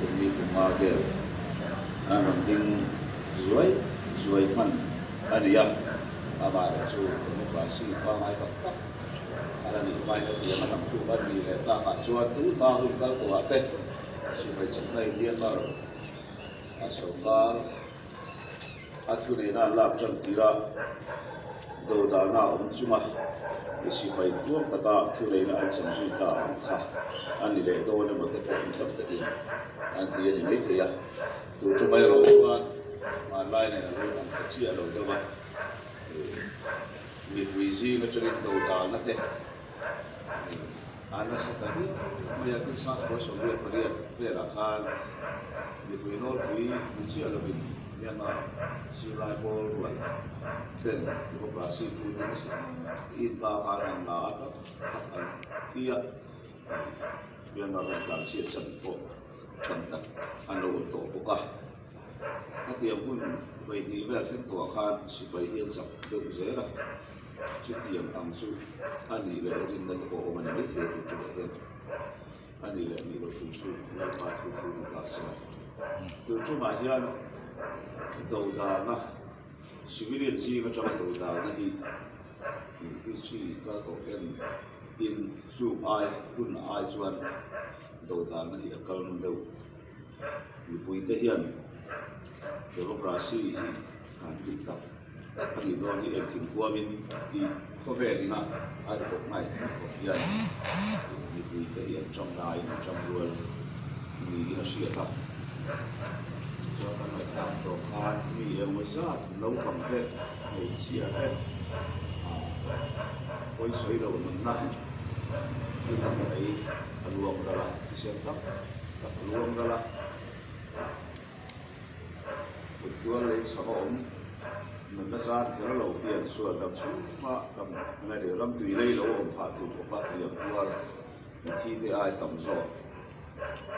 demi kemajuan. Nanti zuai man, ada yang apa itu demokrasi ramai tak? Ada ni ramai tak dia macam tu kan di letak kat tu baru kalau kuat supaya cepat dia baru asal athurena lap jam tira do da na cuma isi pai tuam taka thurena an cham su ta kha ani le do ne mo te ko tam te in an ti ni me te ya tu chu mai ro wa ma lai ne ro an chi a lo do ba mi rizi na chari do da na te ana sa ta ni ya ki sa ko so re pare re ra khan mi ku no ku mi chi a lo bi Myanmar sirai bol buat dan demokrasi itu Indonesia kita akan atau akan dia Myanmar demokrasi sempat tentang anu untuk buka tiệm hun vậy thì về xem tòa khan chỉ phải hiện sập được dễ là chút tiệm ăn chút anh đi về trên đây có mà biết thế thì chúng ta anh đi về đi vào chung chung lại mà thu thu được cả sao từ chỗ mà hiện đầu đà na civilian gì cái trong đầu đà na thì chỉ có cái in zoom ai hun ai chuan đầu đà na thì câu đâu thì bùi tê hiền demokrasi kan kita ani do ni em kin kwa min di ko ve ni na ai ko mai ko ya ni bùi tê hiền trong đài trong ruộng ni na sia ta cho ta nói tham tổ khan mi em mới ra nấu cầm thế người chia thế ôi sấy đầu mình na cái thằng ấy luồng ra là xem tóc luồng ra làตัวเลยสมองมันก็จะเห็นเราเปลี่ยนส่วนกับชุ่มมากับในเดี๋ยวลำตุยเลยเราผ่านถูกกับว่าเรียบตัวที่ที่ไอ้ต่ำโซ่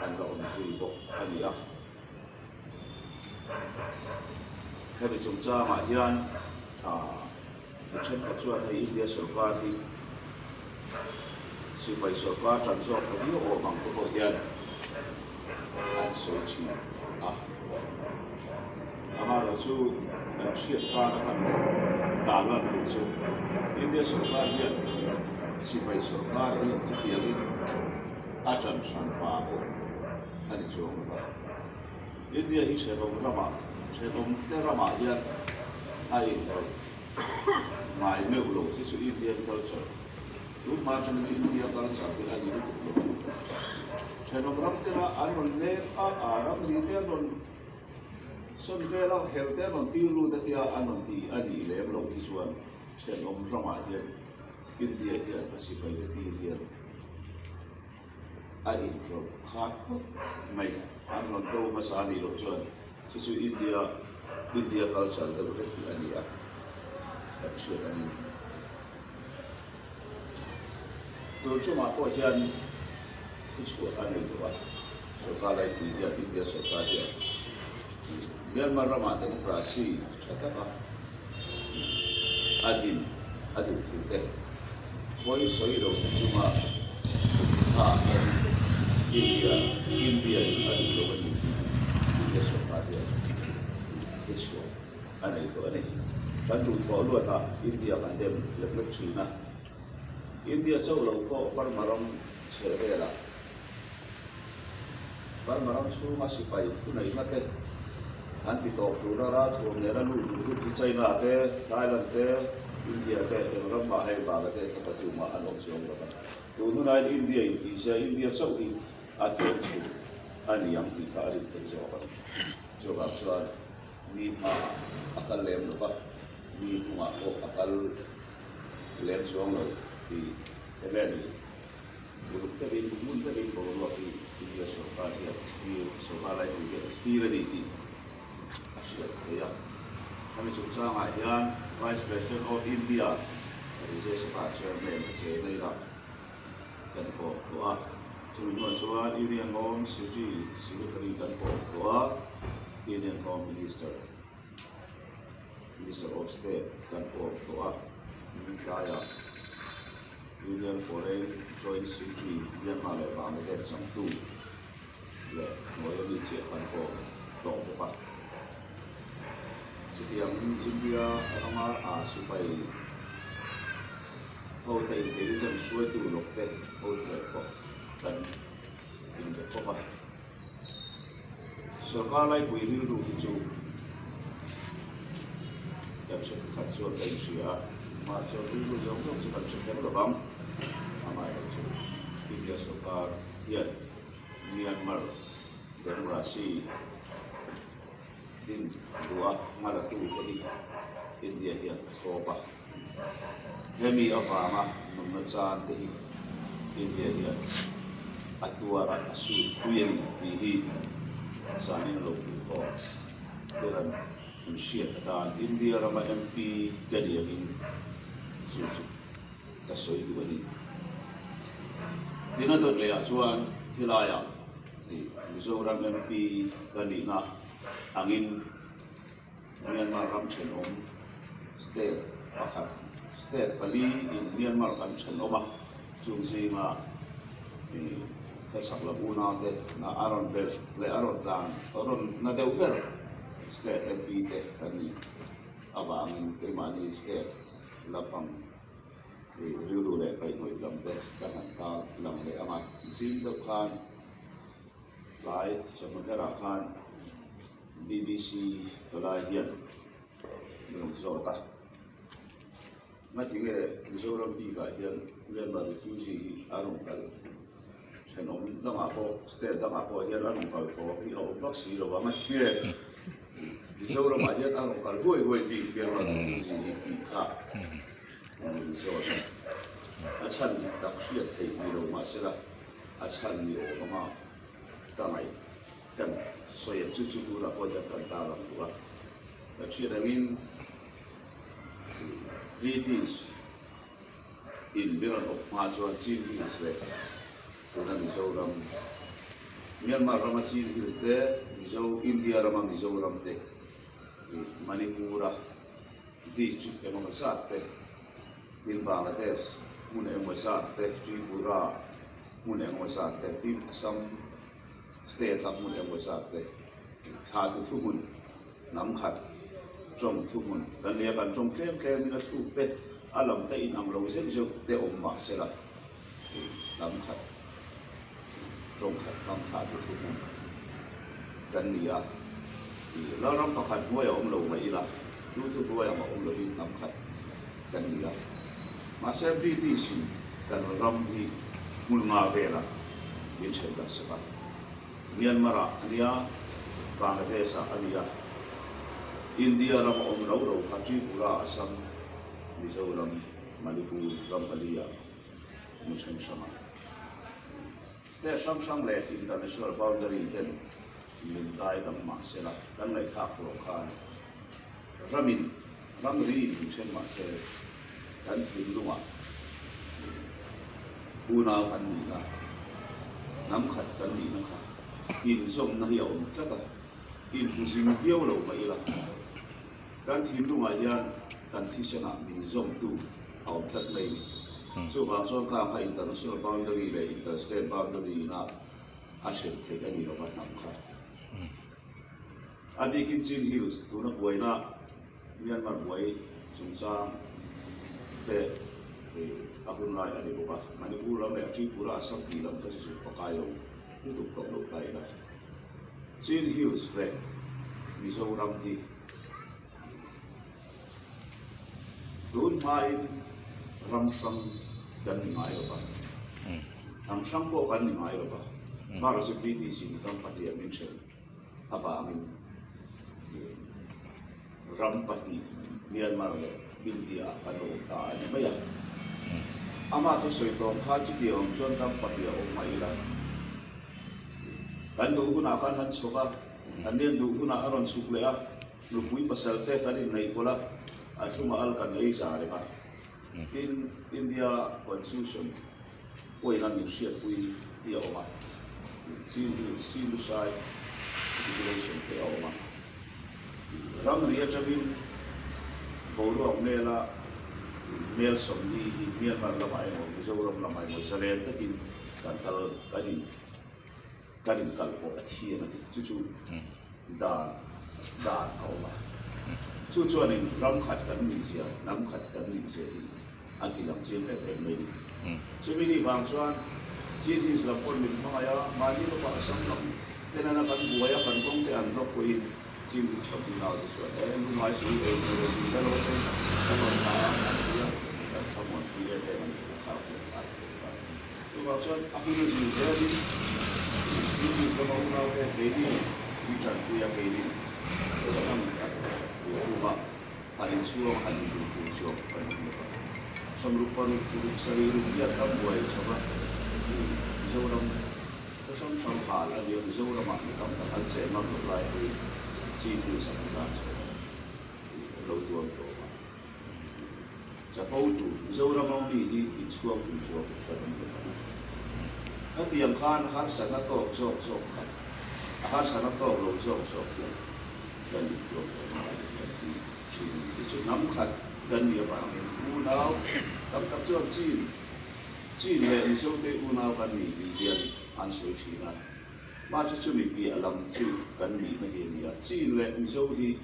อันเราไม่ช่วยบอกอันนี้อ่ะให้ไปจงจ้ามาเฮียนเช่นปัจจุบันในอินเดียสุราที่สิไปสุราจันทร์โซ่เขาที่โอ้บังก็เฮียนอันสวยจริงอ่ะhama lo chu shiat ka na kan ta na lo chu India sarkar hian sipai sarkar hi tiang in acham san pa ko ani chu ba India hi chherom te rama hian ai lo mai me lo chu Indian culture lu ma chan India culture ke ani lu chherom ram te ra an ne a ram li te non son ve la hel te non ti lu te tia anon ti ani lem lo ti suan chen om rama hian India hian pasi pai le ti hian a in ro kha mai anon do ma sa ni lo chuan chu India culture da le ti ani a ta chi ani to chu ma ko hian chu ani lo ba so ka lai ti hian India so ka hian Myanmar Rama demokrasi cakap adil kita. Boy soi do cuma India adil do ni India sokat dia. Itu aneh itu aneh. Bantu kalau ada India kan dem lebih China. India jauh lau parmaram servera. Parmaram cuma masih payah pun ingat anti talk to ra thum ne ra lu tu China te Thailand te India te ram ba hai ba te ta chu ma an om chong ra tu nu nai India i sia India chau hi a te chu ani yang ti ka ri te jo ba chua ni ma akal lem lo ba ni ma ko akal lem chong lo ti te ben ni bu te bin mun te bin ko lo ti India so ka ya so ba lai ti ti ra ni ti ya, kami cakap ngahian Vice President of India, jadi saya chairman saya ni lah, dan doa, cuma cuan Indian Home Secretary dan doa Indian Home Minister of State dan doa saya Indian Foreign Joint Secretary yang malah Bangladesh satu, ya, boleh dicekkan doa. Setiap India orang supaya hotel intelligence suatu lokal hotel dan ini apa? Sekarang lagi ini dulu itu yang sekitar suatu Asia, macam dulu yang sekitar sekitar berapa? Amai itu India sekarang ya Myanmar demokrasi din dua malatu dari India yang soba hemi apa mah memecahan dari India yang atuara asu kuyeli dihi sani loki ko dengan usia dan India ramai MP jadi yang susu kasoi dua ini dina tu leak cuan hilaya di seorang MP kali angin Myanmar ram chen state pakhat state pali in Myanmar kan chen oma chung si ma ka sakla una te na aron ber le aron tlang aron na deu ber state MP te kani abang ke mani state lapang riu le kai noi lam te kan ta lam le ama sin do khan lai chamagara khan BBC Kalai Hian Nung Zota Matinge Zoram Pika Hian Lemba Refugee Arung Kal Senom Damapo State Damapo Hian Arung Kal for Hio Proxy Lova Matinge Zoram Hian Arung Kal Hoi Pi Lemba Refugee Pika Zota Achan Dakshia Te Miro Masela Achan Miro Lama Tamai Kan so yang cucu tu lah pada kantaran tu lah. Tapi dengan British in Miran of Majuan Chin Hills le, dengan Mizoram Myanmar ramah Chin Hills le, Mizo India ramah Mizoram le, Manipura district yang mengesat le, in Bangladesh mun yang mengesat le, Tripura mun yang mengesat le, di Assam state tak mun yang besar te, thà tu mun nam khat, trong tu mun, dan dia kan trong klem ni tu te, alam te in am lo sen jo te mak sela, nam khat, trong khat nam thà tu mun, dan dia, laram pakhat buaya lo mai lah, tu buaya lo in nam khat, dan dia, masa British dan ram di mun ngavela, bin cerdas sebab. Myanmar ania, Bangladesh ania, India ram ro, Tripura, Assam, Mizoram, Manipur, Rampalia, Muslim sama. There some left international boundary then, in Thai dan Masela, dan lai thak lokal. Ramin, Ramri Muslim Masela, dan Hindua, Una Pandina, Namkhat Pandina. In som na hiyaw kata in pusing hiyaw lo mai la kan thim lu mai yan kan thi sana min zom tu au tat mai so ba so ka ka international boundary le interstate boundary na ashe the ka ni lo ba nam kha adi kin Chin Hills tu na buai na Myanmar buai sungcha te akun lai ani ko ba Manipur ram le Tripura Assam ki lam ka su pa kayo untuk cộng đồng này Chin Hills về Mizoram thì đốn mai ram sang gần ngay rồi ram sang có gần ngay rồi mà rồi British thì đang phát triển mình xem apa mình ram pati Myanmar le India alo ta ni maya ama to soi to kha chi ti om chon ram pati om mai la kan du guna kan han soba anden du guna aron suklea lu pui pasal te kan nei pola asuma al kan ei sa re ba in India constitution oi nan ni sia pui ia oma sin lu sai regulation te oma ram ria chavin bolo mela mel som di Myanmar la mai mo Mizoram la mai mo sare takin kan tal karin kalpo athia na chu da au ba chu ni ram khat kan ni sia nam khat kan ni sia ati lam chen le mai chu ni bang chuan chi di la pon min ma ya ma ni lo pa sam lam tena na kan buaya kan kong te an lo ko in chi di chop ni na chu lu mai su e ni da lo se ka lo na ya ka someone here te man ka ka chu ba chuan apu ni ji de ini kalau mau ke ini bicara dia ke ini dalam cuma paling suam paling dulu suam paling dulu samrupan untuk sehari dia tak boleh coba orang kesam hal dia orang mak kita tak saya mak berlai cipu sama lalu tuan tu siapa itu orang mau di suam paling dulu Tapi yang kan har sana to sok kan har sana to lo sok dan itu sự nắm khát gần nhiều bạn u nào tập tập cho chi lệ mình sâu tê u nào gần nghỉ vì tiền ăn suy chỉ là mà cho mình bị làm chịu gần nghỉ mà hiện giờ chi lệ mình sâu thì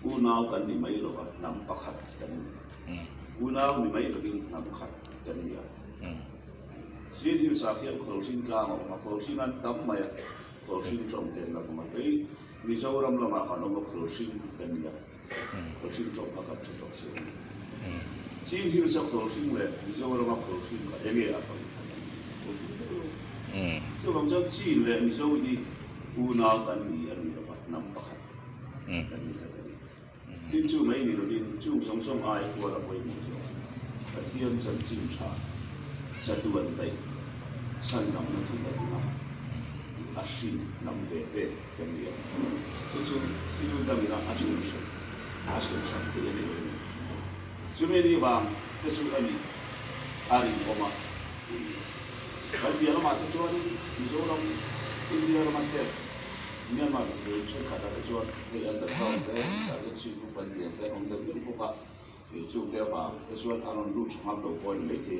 u nào gần nghỉ mấy rồi nắm bắt khát gần u nào nghỉ mấy rồi nắm khát gần nhiều chỉ điều sao hiện khẩu sinh ra mà khẩu sinh ăn tắm mày khẩu sinh trồng tiền là mà cái mình sâu lắm là mà còn ông khẩu sinh gần nhiều khẩu sinh trồng phát triển trồng sinh chỉ hiểu sao khẩu sinh lệ mình sâu lắm mà khẩu sinh cái gì à cho bằng cho chỉ lệ mình sâu đi u nào gần nghỉ ăn nhiều mà nắm bắt khát gần nhiều chính chú mấy người đi chú sống sống ai qua là quay một chỗ cái thiên chân chính trả sẽ tuần đấy chân nằm nó cũng đấy mà asin nằm về cái gì chú chú đâm ra asin sân thì cái này chú mấy đi vào cái chú anh ari oma cái gì nó mà cái chú anh chú ông India nó mà sẽ Myanmar thì chơi cả cái chú thì anh được không thế sao cái chú cũng phân biệt cái ông dân cũng có thì chú theo vào cái chú anh ăn đủ học đầu coi lấy thì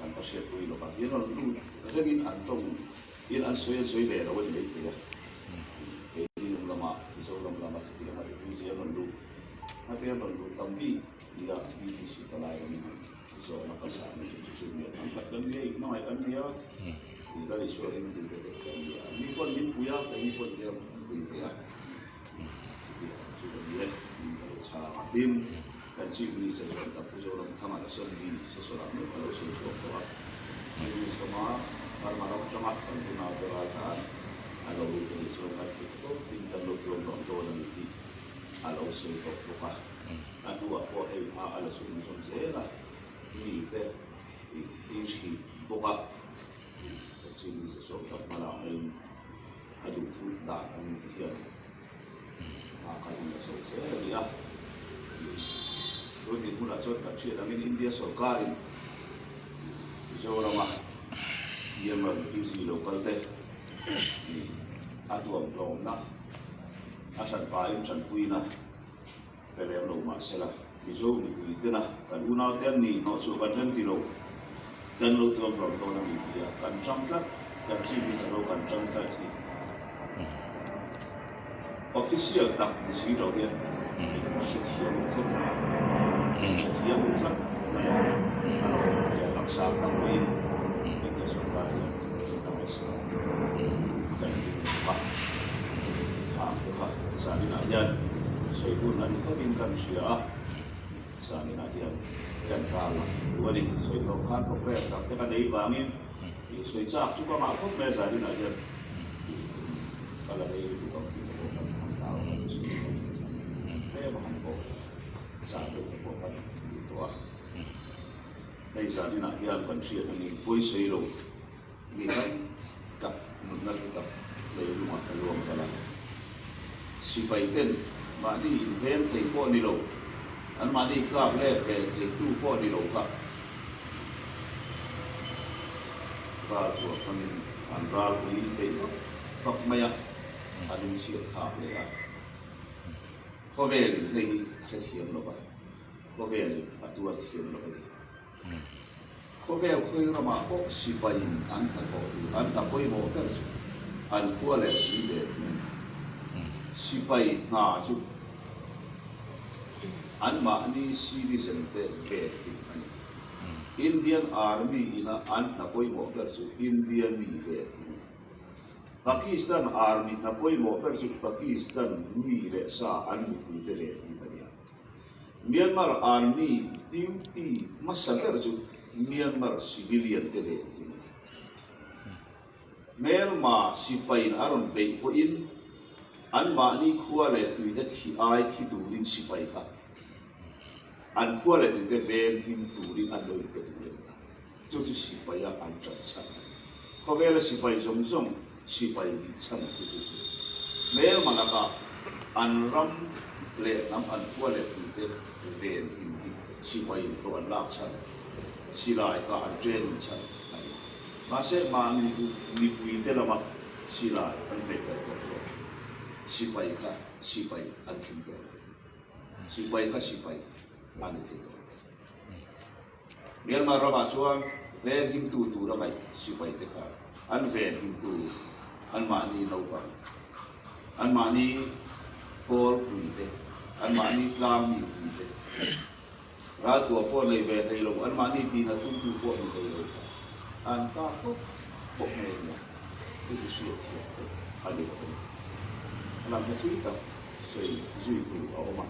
kan pasir kui lo pak yen lu jadi in an soy le lo le ti ya ke ni lama so lama ti ya hari ni ya lu ha te lu tambi ya di si ta lai ni so na ka sa ni chu ni an ka kan ni no ai kan ni ya ni la so ni ti te kan ya ni kon min pu ya ka ni kon ya pu ya chu ni ni cha bim kan chi ni se ro ta pu so ro thama la so ni se so la no lo so so ko ni so ma par ma ro chama kan tu na ko ra cha alo ko so ka ti to tin ta lo ko ro to na ni alo so ko ko ka atu a ko he a ala so ni so se la ni te in shi ko ka chi ni se so ta ma la ai adu tu da ni ti ya a ka ni so se ya rồi thì cũng là cho các chuyện là bên India सरकार जो लमा ये मर किसी लोकल ते atuam dom na asan paim san puina pele lo masela bizo ni puitena kan una ten ni no so kan ten tilo kan lo tuam dom to na India kan chamta kan chi bi lo kan chamta ti official tak ni si ro hian hiam tu hiam tu na ya làm sao tăng lên cái số ca tăng lên số cái mà tham gia sản xuất hiện xây dựng là những cái cần sửa sản xuất hiện cần ra là vấn đề xây dựng khán phục về các cái đấy vàng ấy thì xây chắc chúng ta mà không về sản xuất hiện cái là đây cũng có những cái phần tạo ra sự thế mà hạnh phúc sản xuất của các tổ đây giờ đi nào hiện phần chuyện là mình vui sướng rồi mình thấy gặp một lần gặp lấy luôn mà cái luôn cái là si bảy tên mà đi ven thì có đi đâu anh mà đi gặp lên về thì tu có đi đâu cả và của mình anh ra đi về phật maya anh siêu thápเลยอ่ะcó về thì sẽ thiền rồi có về thì tu thiền rồi có vẻ khơi ra mà có si bay anh ta coi một cái anh qua lại đi về si bay ngã chút anh mà anh đi citizen về Indian Army ina anh ta coi một cái Indian mi về Pakistan Army ta coi một cái Pakistan mi về sa anh mi về Myanmar Army duty masalah tu Myanmar civilian tele. Myanmar sipain aron bay ko in an ma ni khuale tu de thi ai thi tu rin sipai ka an khuale tu de ven him tu rin an loi pe tu chu chu sipai an chan chan ko vela sipai zong zong sipai ni chan chu chu Myanmar ka an ram le nam an khuale tu de ven him sipai to an lak chan silai ka an train chan ma se ma ni pui te lama silai an ve ka ko sipai ka sipai an thum ko sipai kha sipai ani thei to Myanmar rama chuan ven him tu ra mai sipai te kha an ven him tu an mani no ba an mani por puite an mani tlam ni puite ra thua po nei ve thei lo an mani pi na tu po ni thei lo an ka po nei na tu si ti ani lo ana me thui ta sei zui tu o ma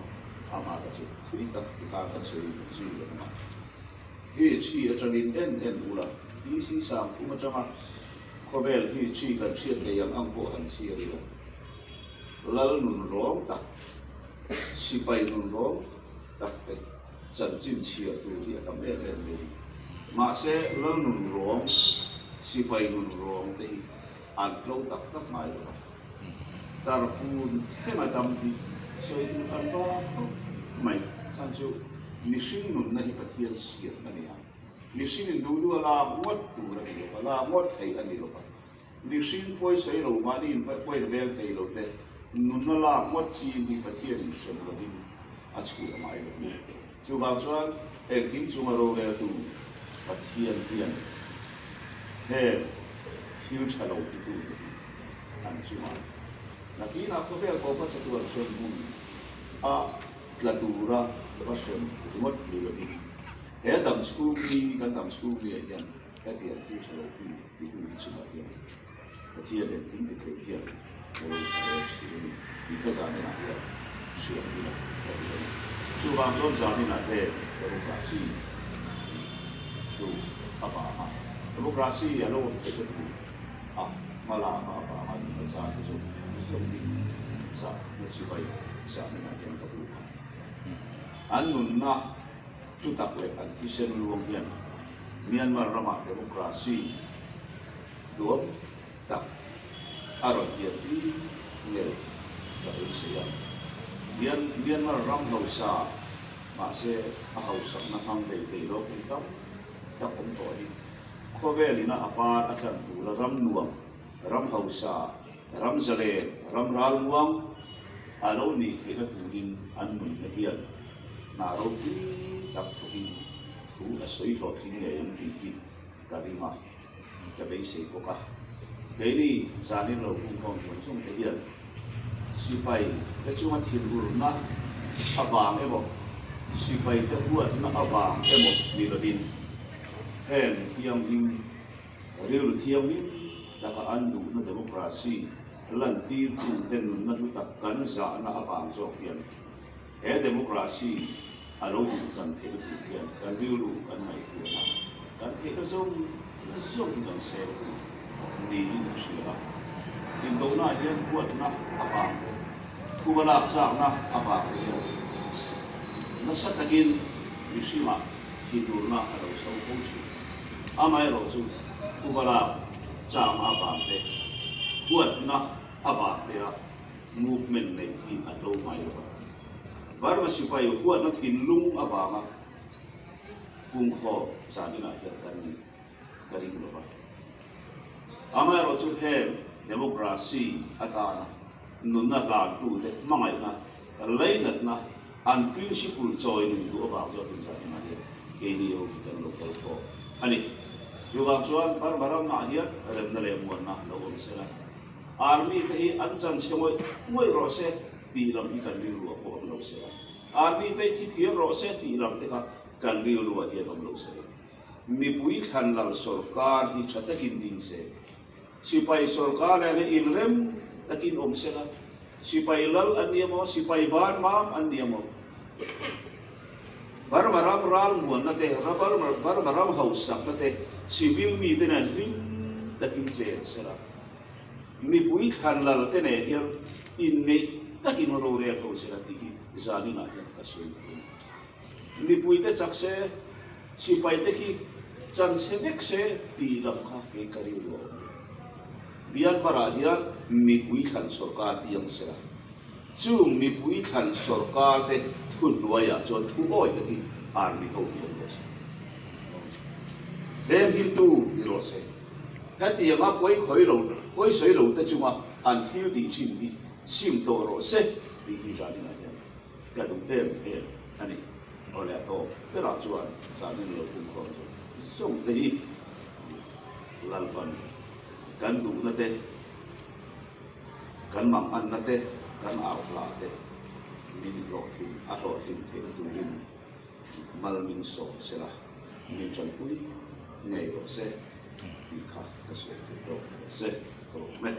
ama ka chu thui ta ka sei zui lo ma hi chi a changin en ula hi si sam kuma chama khovel hi chi kan chiat le yang ang po an chi ri lal nun rom ta sipai nun rom tak te chan chin chi a tu ri kam le ma se lal nun rom sipai nun rom te an tlo tak mai lo tar pun he ma dam di so in an ba mai san chu ni shin nun na hi pathian siat na ni ni shin in du du la mot tu ra ni lo la mot thei ani lo ni shin poi sei lo ma ni in poi vel thei lo te nun na la mot chi ni pathian ni shem lo ni a chu mai lo chu ba chuan e kim chu ma ro ve tu pathian pian he thil chalo tu an chu ma na ki na ko vel ko pa chu an shem mu a tlatura ba shem mot ni lo ni he dam school ni kan dam school ni yan ka ti an thil chalo tu chu ma yan pathian de kin te ke yan ko chi ni ka za ni na ya shi ni na chu ba zon za ni na de demokrasi tu apa ha demokrasi ya lo te ke tu a mala apa ha ni sa tu so ni sa ni si bai sa ni na yan ka tu an nun na tu tak le an ti sen luong yan Myanmar rama demokrasi duam tak aron dia ti ne ka sia Myanmar ram no sa ma se a hau sa na hang dei dei lo kum tam ta kom to ni ko veli na apa atlan tu la ram nuam ram hau sa ram zale ram ral nuam alo ni ke na tuin an mun na hian na ro ti tak thi thu a soi ro thi ne yan ti ti ka ri ma ka bei se ko ka cái đi gia đình rồi cũng còn muốn dùng cái hiện si bay cái chung anh thiên bùn na vàng em một si bay cái buat na vàng em một đi là din hèn thiam in riu thiam in đã có anh đủ na demokrasi lần ti tu tên na tu tập cán giả na vàng cho hiện hè demokrasi alo dần thế được hiện cái riu đủ cái này của nó cái thế nó dùng dần xe đi sila Indo na yan buat na apa kubalak sa na apa na sa tagin bisima hidur na araw sa ufunchi amay raw su kubalak sa apa te buat na apa te movement na in atlo mayo baru sipayo buat na tinlung apa ma kung ho sa nila yan karing lo amai ro chu he demokrasi atana nunna la tu de mangai na leinat na an principle join du aba zo tin sa na ye ke ni o kan local ko ani yu ga chuan par baram na hian rem na le mo na lo om se la army te hi an chan che moi ro se pi lam hi kan ri ru ko lo se la army te thi pi ro se ti lam te ka kan ri ru ye lo se mi pui khan lal sarkar hi chata kin ding se sipai sarkar le in rem takin om se la sipai lal aniamo sipai ban ma aniamo bar baram ral mo na te bar baram hausak na te civil mi te na ring takin se la mi pui khan lal te ne hier in me takin ro re ko se la ti zani na ya ka se mi pui te chak se sipai te ki chan se vek se ti lam kha ke kari lo bian bara hian mi pui khan sarkar piang se la chu mi pui khan sarkar te thun noya chon thu oi te ki army ho piang lo se ven hin tu ni ro se ka ti ma koi khoi lo koi soi lo te chuma an thil di chin bi sim to ro se ti hi za ni na cái đúng em anh ấy ở lại tổ cái là chuẩn gia đình lo cũng còn rồi xong thì lần phần kan đủ na te kan mang an na te kan ảo la te min lo thi a lo thi te tu rin mal min so se la min chan pui nei lo se mi kha ka so te ro se ro me